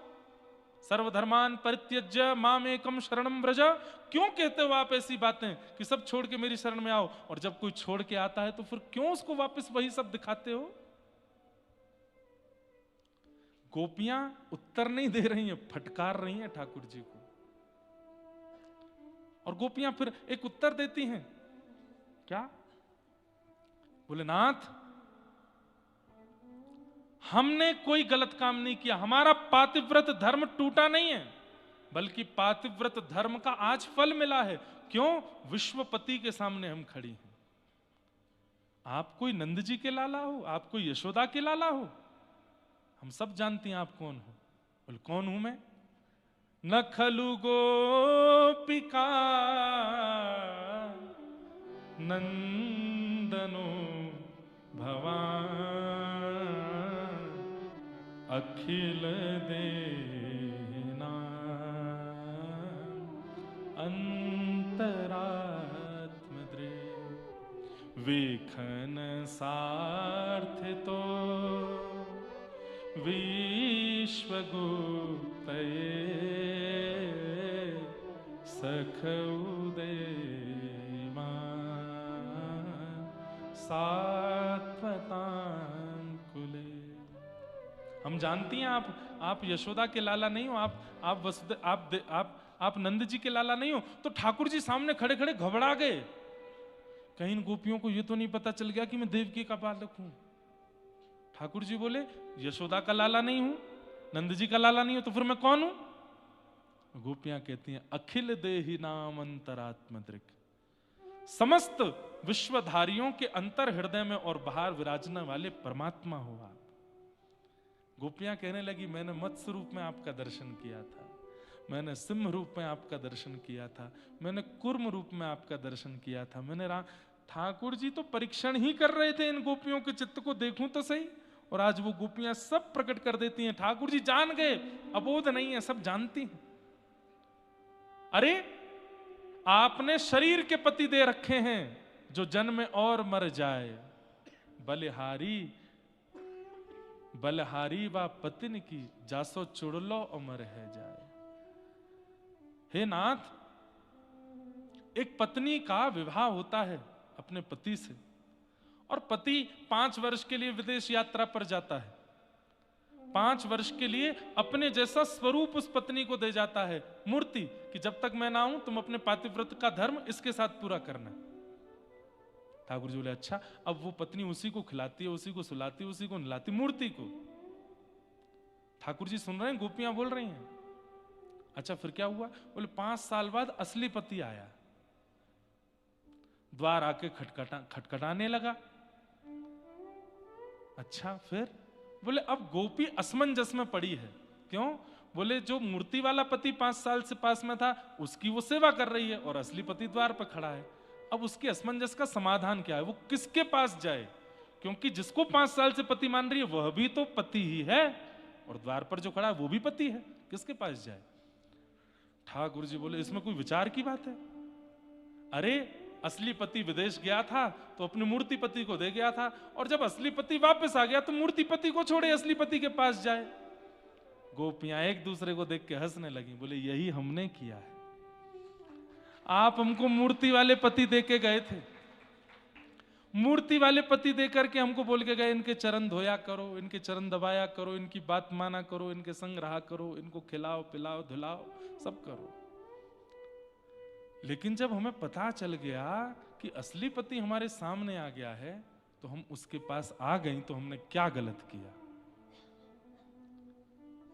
सर्वधर्मान परित्यज्य माम एकम शरणम व्रज। क्यों कहते हो आप ऐसी बातें कि सब छोड़ के मेरी शरण में आओ? और जब कोई छोड़ के आता है तो फिर क्यों उसको वापस वही सब दिखाते हो? गोपियां उत्तर नहीं दे रही हैं, फटकार रही हैं ठाकुर जी को। और गोपियां फिर एक उत्तर देती हैं, क्या? बोले नाथ, हमने कोई गलत काम नहीं किया, हमारा पातिव्रत धर्म टूटा नहीं है, बल्कि पातिव्रत धर्म का आज फल मिला है। क्यों? विश्वपति के सामने हम खड़ी हैं। आप कोई नंद जी के लाला हो, आप कोई यशोदा के लाला हो, हम सब जानती हैं आप कौन हो। बोले कौन हूं मैं? न खलु गोपिका नंदनो भवान, अखिल देना अंतरात्म दृ, विखन सार्थ तो विश्वगुप्तये, सखउदे सात्वतां कुले। हम जानती हैं आप यशोदा के लाला नहीं हो, आप वसुदेव, आप नंद जी के लाला नहीं हो। तो ठाकुर जी सामने खड़े खड़े घबरा गए, कहीं इन गोपियों को ये तो नहीं पता चल गया कि मैं देवकी का बालक हूं। ठाकुर जी बोले यशोदा का लाला नहीं हूं, नंद जी का लाला नहीं हूं, तो फिर मैं कौन हूं? गोपियां कहती हैं अखिल देहि नाम अंतरात्म दृक्, समस्त विश्वधारियों के अंतर हृदय में और बाहर विराजने वाले परमात्मा हो आप। गोपियां कहने लगी मैंने मत्स्य रूप में आपका दर्शन किया था, मैंने सिंह रूप में आपका दर्शन किया था, मैंने कुर्म रूप में आपका दर्शन किया था, मैंने ठाकुर जी तो परीक्षण ही कर रहे थे इन गोपियों के चित्त को, देखूं तो सही। और आज वो गोपियां सब प्रकट कर देती हैं, ठाकुर जी जान गए, अबोध नहीं है, सब जानती हैं। अरे आपने शरीर के पति दे रखे हैं जो जन्म और मर जाए, बलिहारी बलहारी व पतिन की, जासो चुड़लो अमर है जाए। हे नाथ, एक पत्नी का विवाह होता है अपने पति से, और पति 5 वर्ष के लिए विदेश यात्रा पर जाता है, 5 वर्ष के लिए अपने जैसा स्वरूप उस पत्नी को दे जाता है, मूर्ति, कि जब तक मैं ना आऊं तुम अपने पातिव्रत का धर्म इसके साथ पूरा करना। ठाकुर जी बोले अच्छा, अब वो पत्नी उसी को खिलाती है, उसी को सुलाती है, उसी को नहलाती, मूर्ति को। ठाकुर जी सुन रहे हैं, गोपियां बोल रही हैं। अच्छा फिर क्या हुआ? बोले 5 साल बाद असली पति आया, द्वार आके खटखटाने लगा। अच्छा फिर? बोले अब गोपी असमंजस में पड़ी है। क्यों? बोले जो मूर्ति वाला पति 5 साल से पास में था उसकी वो सेवा कर रही है, और असली पति द्वार पर खड़ा है। अब उसके असमंजस का समाधान क्या है? वो किसके पास जाए? क्योंकि जिसको 5 साल से पति मान रही है वह भी तो पति ही है, और द्वार पर जो खड़ा है वो भी पति है, किसके पास जाए? ठाकुर जी बोले इसमें कोई विचार की बात है? अरे असली पति विदेश गया था तो अपने मूर्ति पति को दे गया था, और जब असली पति वापस आ गया तो मूर्ति पति को छोड़े असली पति के पास जाए। गोपियां एक दूसरे को देख के हंसने लगी, बोले यही हमने किया है। आप हमको मूर्ति वाले पति दे के गए थे, मूर्ति वाले पति दे करके हमको बोल के गए इनके चरण धोया करो, इनके चरण दबाया करो, इनकी बात माना करो, इनके संग रहा करो, इनको खिलाओ पिलाओ धुलाओ सब करो। लेकिन जब हमें पता चल गया कि असली पति हमारे सामने आ गया है तो हम उसके पास आ गई तो हमने क्या गलत किया?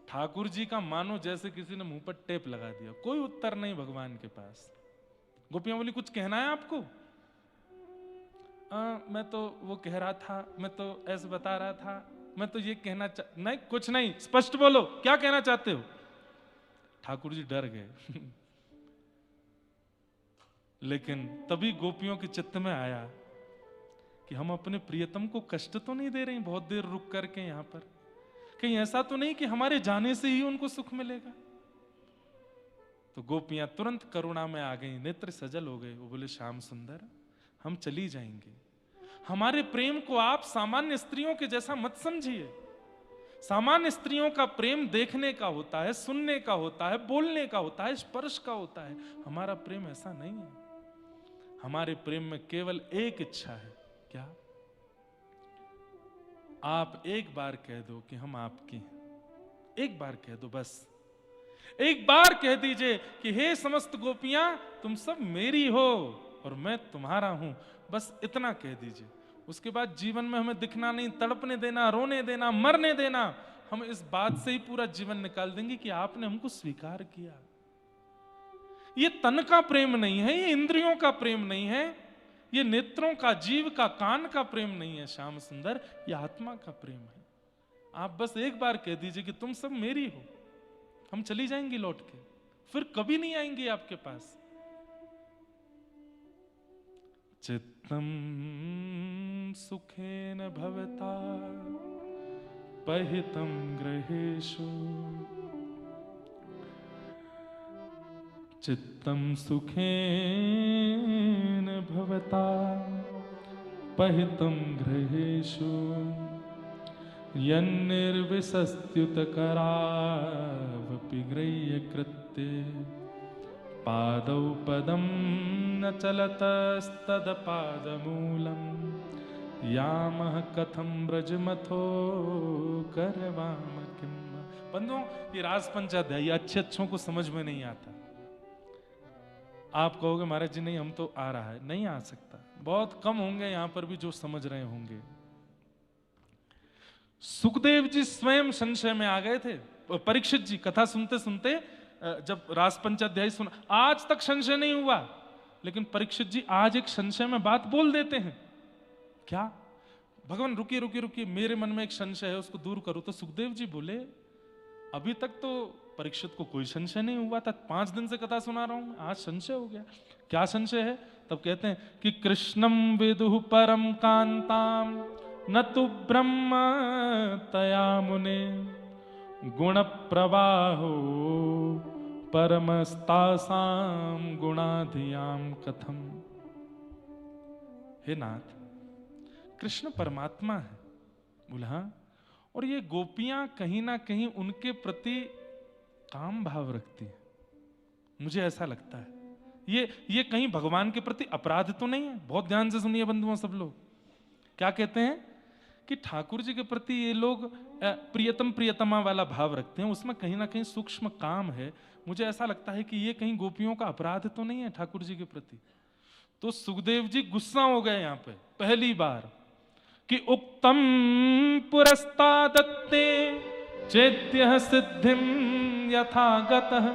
ठाकुर जी का मानो जैसे किसी ने मुंह पर टेप लगा दिया, कोई उत्तर नहीं भगवान के पास। गोपियां बोली, कुछ कहना है आपको? मैं तो वो कह रहा था, मैं तो ऐसे बता रहा था, मैं तो ये कहना नहीं, कुछ नहीं, स्पष्ट बोलो, क्या कहना चाहते हो? ठाकुर जी डर गए। लेकिन तभी गोपियों के चित्त में आया कि हम अपने प्रियतम को कष्ट तो नहीं दे रहे बहुत देर रुक करके यहां पर, कहीं ऐसा तो नहीं कि हमारे जाने से ही उनको सुख मिलेगा। तो गोपियां तुरंत करुणा में आ गई, नेत्र सजल हो गए। वो बोले, श्याम सुंदर, हम चली जाएंगे, हमारे प्रेम को आप सामान्य स्त्रियों के जैसा मत समझिए। सामान्य स्त्रियों का प्रेम देखने का होता है, सुनने का होता है, बोलने का होता है, स्पर्श का होता है। हमारा प्रेम ऐसा नहीं है। हमारे प्रेम में केवल एक इच्छा है, क्या? आप एक बार कह दो कि हम आपके हैं, एक बार कह दो, बस एक बार कह दीजिए कि हे समस्त गोपियां, तुम सब मेरी हो और मैं तुम्हारा हूं, बस इतना कह दीजिए। उसके बाद जीवन में हमें दिखना नहीं, तड़पने देना, रोने देना, मरने देना। हम इस बात से ही पूरा जीवन निकाल देंगे कि आपने हमको स्वीकार किया। ये तन का प्रेम नहीं है, ये इंद्रियों का प्रेम नहीं है, ये नेत्रों का, जीव का, कान का प्रेम नहीं है श्याम सुंदर, ये आत्मा का प्रेम है। आप बस एक बार कह दीजिए कि तुम सब मेरी हो, हम चली जाएंगी लौट के, फिर कभी नहीं आएंगे आपके पास। चित्तम सुखेन भवता पहितम गृहेषु, चित्तम सुखेन भवता पहितम गृहेषु, यन्निर्विशस्त्युतकरावपि गृह्यकृत्ये, पादौ पदं न चलतस्तदपादमूलं, यामः कथं ब्रजमथो करवाम किं। बंधुओं, ये रास पंचाध्यायी अच्छों को समझ में नहीं आता। आप कहोगे महाराज जी नहीं, हम तो आ रहा है, नहीं आ सकता। बहुत कम होंगे यहां पर भी जो समझ रहे होंगे। सुखदेव जी स्वयं संशय में आ गए थे। परीक्षित जी कथा सुनते सुनते जब रास पंचाध्यायी सुना, आज तक संशय नहीं हुआ, लेकिन परीक्षित जी आज एक संशय में बात बोल देते हैं। क्या? भगवान रुकिए रुकिए रुकिए, मेरे मन में एक संशय है, उसको दूर करो। तो सुखदेव जी बोले, अभी तक तो परीक्षित को कोई संशय नहीं हुआ था, 5 दिन से कथा सुना रहा हूं, आज संशय हो गया। क्या संशय है? तब कहते हैं कि कृष्णम विदुः परम कांताम न तु ब्रह्म तया मुने, गुण प्रवाहो परमस्तासाम गुणाधियाम कथम। हे नाथ, कृष्ण परमात्मा है। बोला हाँ, और ये गोपियां कहीं ना कहीं उनके प्रति काम भाव रखती है, मुझे ऐसा लगता है। ये कहीं भगवान के प्रति अपराध तो नहीं है? बहुत ध्यान से सुनिए बंधुओं सब लोग। क्या कहते हैं कि ठाकुर जी के प्रति ये लोग प्रियतम प्रियतमा वाला भाव रखते हैं, उसमें कहीं ना कहीं सूक्ष्म काम है। मुझे ऐसा लगता है कि ये कहीं गोपियों का अपराध तो नहीं है ठाकुर जी के प्रति। तो सुखदेव जी गुस्सा हो गए यहां पे पहली बार कि उक्तम पुरस्तादत्ते चेत्यः सिद्धिं यथा गतः,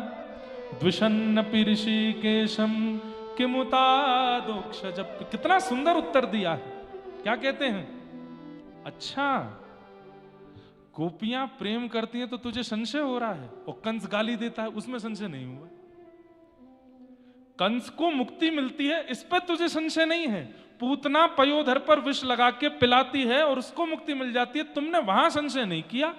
द्विषन्न ऋषिकेशम किमुतादोक्ष। जब कितना सुंदर उत्तर दिया है। क्या कहते हैं? अच्छा, गोपियां प्रेम करती हैं तो तुझे संशय हो रहा है, और कंस गाली देता है उसमें संशय नहीं हुआ। कंस को मुक्ति मिलती है इस पर तुझे संशय नहीं है। पूतना पयोधर पर विष लगा के पिलाती है और उसको मुक्ति मिल जाती है, तुमने वहां संशय नहीं किया।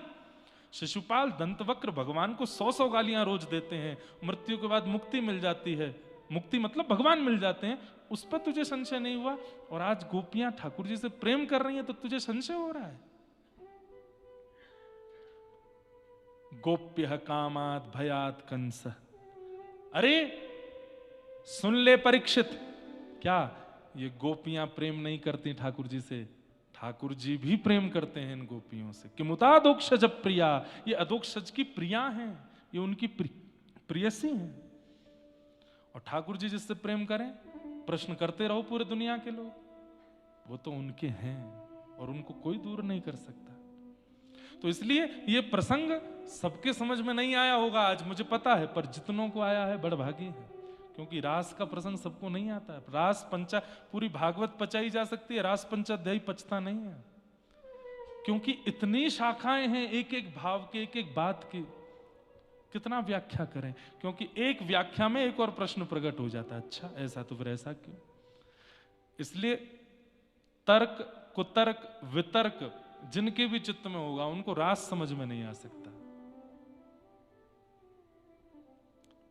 शिशुपाल दंतवक्र भगवान को 100 गालियां रोज देते हैं, मृत्यु के बाद मुक्ति मिल जाती है, मुक्ति मतलब भगवान मिल जाते हैं, उस पर तुझे संशय नहीं हुआ। और आज गोपियां ठाकुर जी से प्रेम कर रही हैं तो तुझे संशय हो रहा है। गोप्य कामात भयात कंस। अरे सुन ले परीक्षित, क्या ये गोपियां प्रेम नहीं करती ठाकुर जी से? ठाकुर जी भी प्रेम करते हैं इन गोपियों से। किमुतादोक्षज प्रिया, ये अदोक्षज की प्रिया हैं, ये उनकी प्रियसी हैं। और ठाकुर जी जिससे प्रेम करें, प्रश्न करते रहो पूरे दुनिया के लोग। वो तो उनके हैं और उनको कोई दूर नहीं कर सकता। तो इसलिए ये प्रसंग सबके समझ में नहीं आया होगा आज, मुझे पता है, पर जितनों को आया है बड़भागी है, क्योंकि रास का प्रसंग सबको नहीं आता है। रास पंचा पूरी भागवत पचाई जा सकती है, रास पंचाध्यायी पचता नहीं है, क्योंकि इतनी शाखाएं हैं एक एक भाव के, एक एक बात की, कितना व्याख्या करें, क्योंकि एक व्याख्या में एक और प्रश्न प्रकट हो जाता है, अच्छा ऐसा तो फिर ऐसा क्यों। इसलिए तर्क कुतर्क वितर्क जिनके भी चित्त में होगा उनको रास समझ में नहीं आ सकता,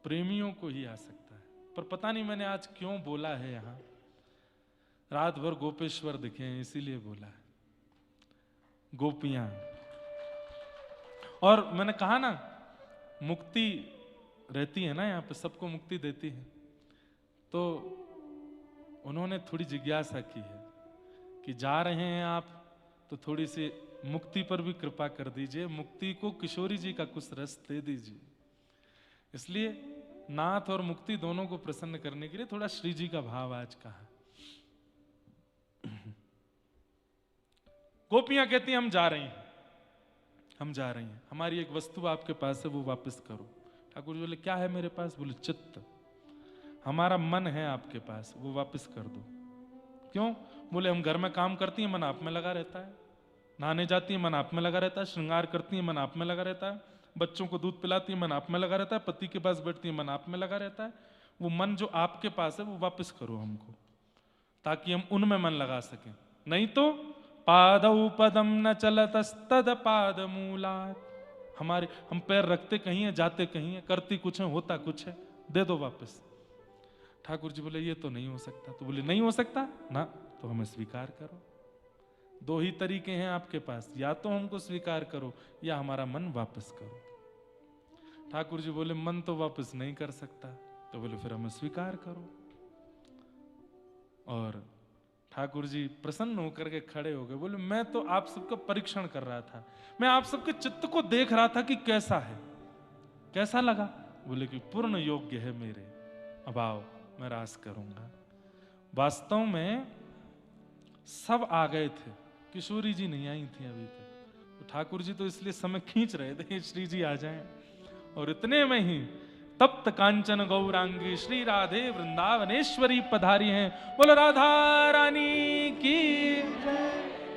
प्रेमियों को ही आ सकता है। पर पता नहीं मैंने आज क्यों बोला है, यहां रात भर गोपेश्वर दिखे हैं इसीलिए बोला है, गोपियां। और मैंने कहा ना मुक्ति रहती है ना यहाँ पे, सबको मुक्ति देती है, तो उन्होंने थोड़ी जिज्ञासा की है कि जा रहे हैं आप तो थोड़ी सी मुक्ति पर भी कृपा कर दीजिए, मुक्ति को किशोरी जी का कुछ रस दे दीजिए। इसलिए नाथ और मुक्ति दोनों को प्रसन्न करने के लिए थोड़ा श्री जी का भाव आज कहा। गोपियां कहती हैं हम जा रही हैं, हम जा रही हैं, हमारी एक वस्तु आपके पास है वो वापस करो। ठाकुर जी बोले क्या है मेरे पास? बोले चित्त, हमारा मन है आपके पास, वो वापस कर दो। क्यों? बोले हम घर में काम करती हैं, मन आप में लगा रहता है, नहाने जाती हैं मन आप में लगा रहता है, श्रृंगार करती हैं मन आप में लगा रहता है, बच्चों को दूध पिलाती हैं मन आप में लगा रहता है, पति के पास बैठती हैं मन आप में लगा रहता है। वो मन जो आपके पास है वो वापस करो हमको, ताकि हम उनमें मन लगा सकें। नहीं तो पादौ पदम न चलतस्तद पाद मूलात्, हमारे हम पैर रखते कहीं है, जाते कहीं है, करती कुछ है, होता कुछ है, दे दो वापस। ठाकुर जी बोले ये तो नहीं हो सकता। तो बोले नहीं हो सकता ना, तो हमें स्वीकार करो। दो ही तरीके हैं आपके पास, या तो हमको स्वीकार करो या हमारा मन वापस करो। ठाकुर जी बोले मन तो वापस नहीं कर सकता, तो बोले फिर हमें स्वीकार करो। और ठाकुर जी प्रसन्न होकर के खड़े हो गए, बोले मैं तो आप सबका परीक्षण कर रहा था, मैं आप सबके चित्त को देख रहा था कि कैसा है, कैसा लगा। बोले कि पूर्ण योग्य है मेरे, अब आओ मैं रास करूंगा। वास्तव में सब आ गए थे, किशोरी जी नहीं आई थी अभी तक, तो ठाकुर जी तो इसलिए समय खींच रहे थे श्री जी आ जाएं। और इतने में ही तप्त कांचन गौरांगी श्री राधे वृंदावनेश्वरी पधारी हैं। बोलो राधा रानी की,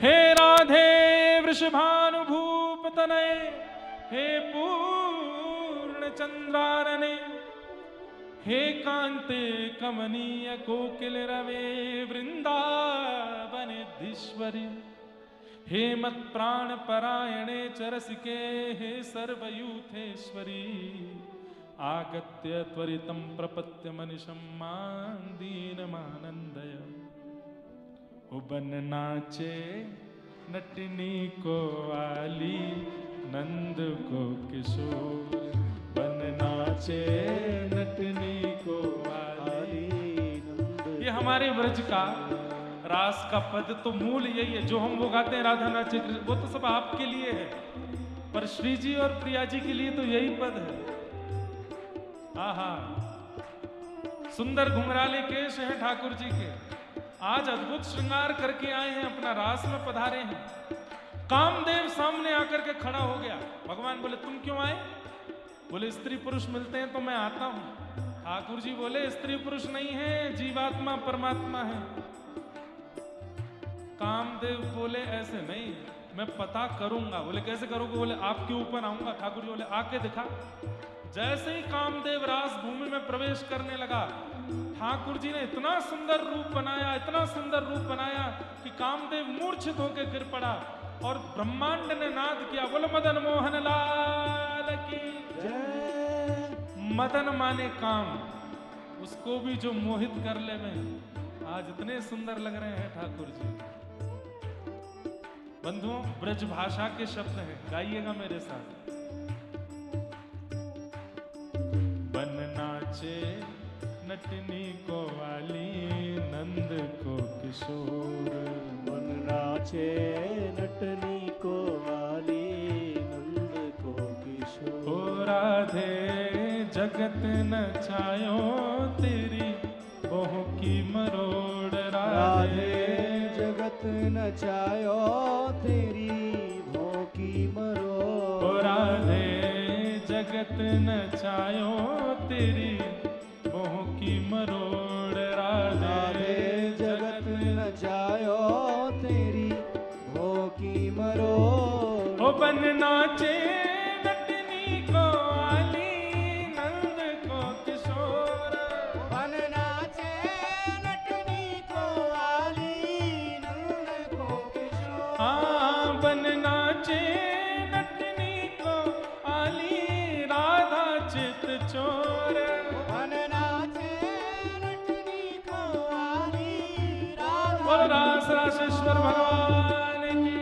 हे राधे वृषभानुभूप तनय, हे पूर्ण चंद्रानने, हे कांते कमनीय कोकिल रवे वृंदावनेधीश्वरी, हे मत प्राण परायणे चरसिके, हे सर्वयूथेश्वरी, आगत्य त्वरितं प्रपत्य मनिषं मां दीनमानंदय। बन नाचे नटनी को आली, नंद को किशोर, बन नाचे नटनी को आली, नंद। ये हमारे व्रज का रास का पद तो मूल यही है, जो हम वो गाते हैं राधा नाचे कृष्ण, वो तो सब आपके लिए है, पर श्री जी और प्रिया जी के लिए तो यही पद है। आहा, सुंदर घुंघराले केश हैं ठाकुर जी के, आज अद्भुत श्रृंगार करके आए हैं, अपना रास में पधारे हैं। कामदेव सामने आकर के खड़ा हो गया। भगवान बोले तुम क्यों आए? बोले स्त्री पुरुष मिलते हैं तो मैं आता हूं। ठाकुर जी बोले स्त्री पुरुष नहीं है, जीवात्मा परमात्मा है। कामदेव बोले ऐसे नहीं, मैं पता करूंगा। बोले कैसे करोगे? बोले आपके ऊपर आऊंगा। ठाकुर जी बोले आके दिखा। जैसे ही कामदेव रास भूमि में प्रवेश करने लगा, ठाकुर जी ने इतना सुंदर रूप बनाया, इतना सुंदर रूप बनाया कि कामदेव मूर्छित होकर गिर पड़ा और ब्रह्मांड ने नाद किया। बोलो मदन मोहन लाल की जय। मदन माने काम, उसको भी जो मोहित कर ले में। आज इतने सुंदर लग रहे हैं ठाकुर जी। बंधुओं, ब्रज भाषा के शब्द हैं, गाइएगा मेरे साथ। बन नाचे नटनी को वाली, नंद को किशोर, बन नाचे नटनी को वाली, नंद को किशोर। ओ राधे जगत नचायो तेरी बहू की मरोड़, राधे जगत नचायो तेरी भोंकी मरो। राधे जगत नचायो तेरी भोंकी मरोड़। राधे जगत नचायो तेरी भोंकी मरोड़। ओ बन नाचे नटनी को आली नंद को किशोर। बन नाचे नटनी को आली नंद को किशोर। हाँ बन नाचे नटनी को आली राधा चित चोर। बन नाचे नटनी को आली राधा। बोल रास रासेश्वर भगवान की।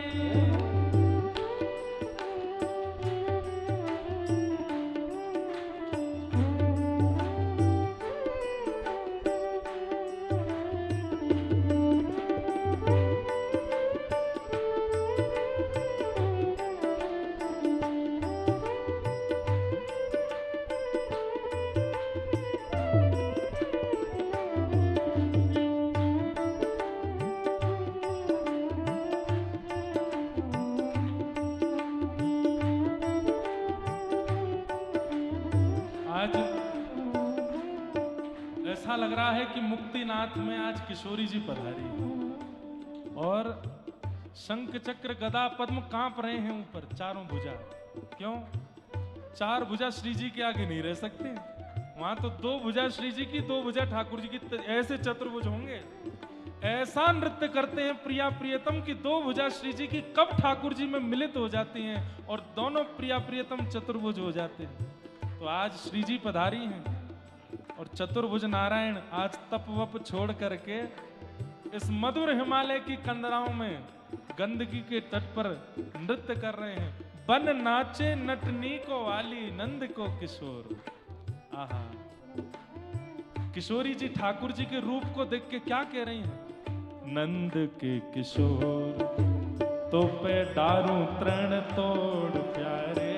आज ऐसा लग रहा है कि मुक्तिनाथ में आज किशोरी जी पधारी है और शंख चक्र गदा पद्म कांप रहे हैं ऊपर चारों भुजा। क्यों? चार भुजा श्री जी के आगे नहीं रह सकते। वहां तो दो भुजा श्री जी की, दो भुजा ठाकुर जी की, ऐसे चतुर्भुज होंगे। ऐसा नृत्य करते हैं प्रिया प्रियतम की दो भुजा श्री जी की कब ठाकुर जी में मिलित हो जाती हैं और दोनों प्रिया प्रियतम चतुर्भुज हो जाते हैं। तो आज श्री जी पधारी हैं और चतुर्भुज नारायण आज तप वप छोड़ करके इस मधुर हिमालय की कंदराओं में गंदगी के तट पर नृत्य कर रहे हैं। बन नाचे नटनी को वाली नंद को किशोर। आहा, किशोरी जी ठाकुर जी के रूप को देख के क्या कह रही हैं? नंद के किशोर तो पे डारू तृण तोड़ प्यारे।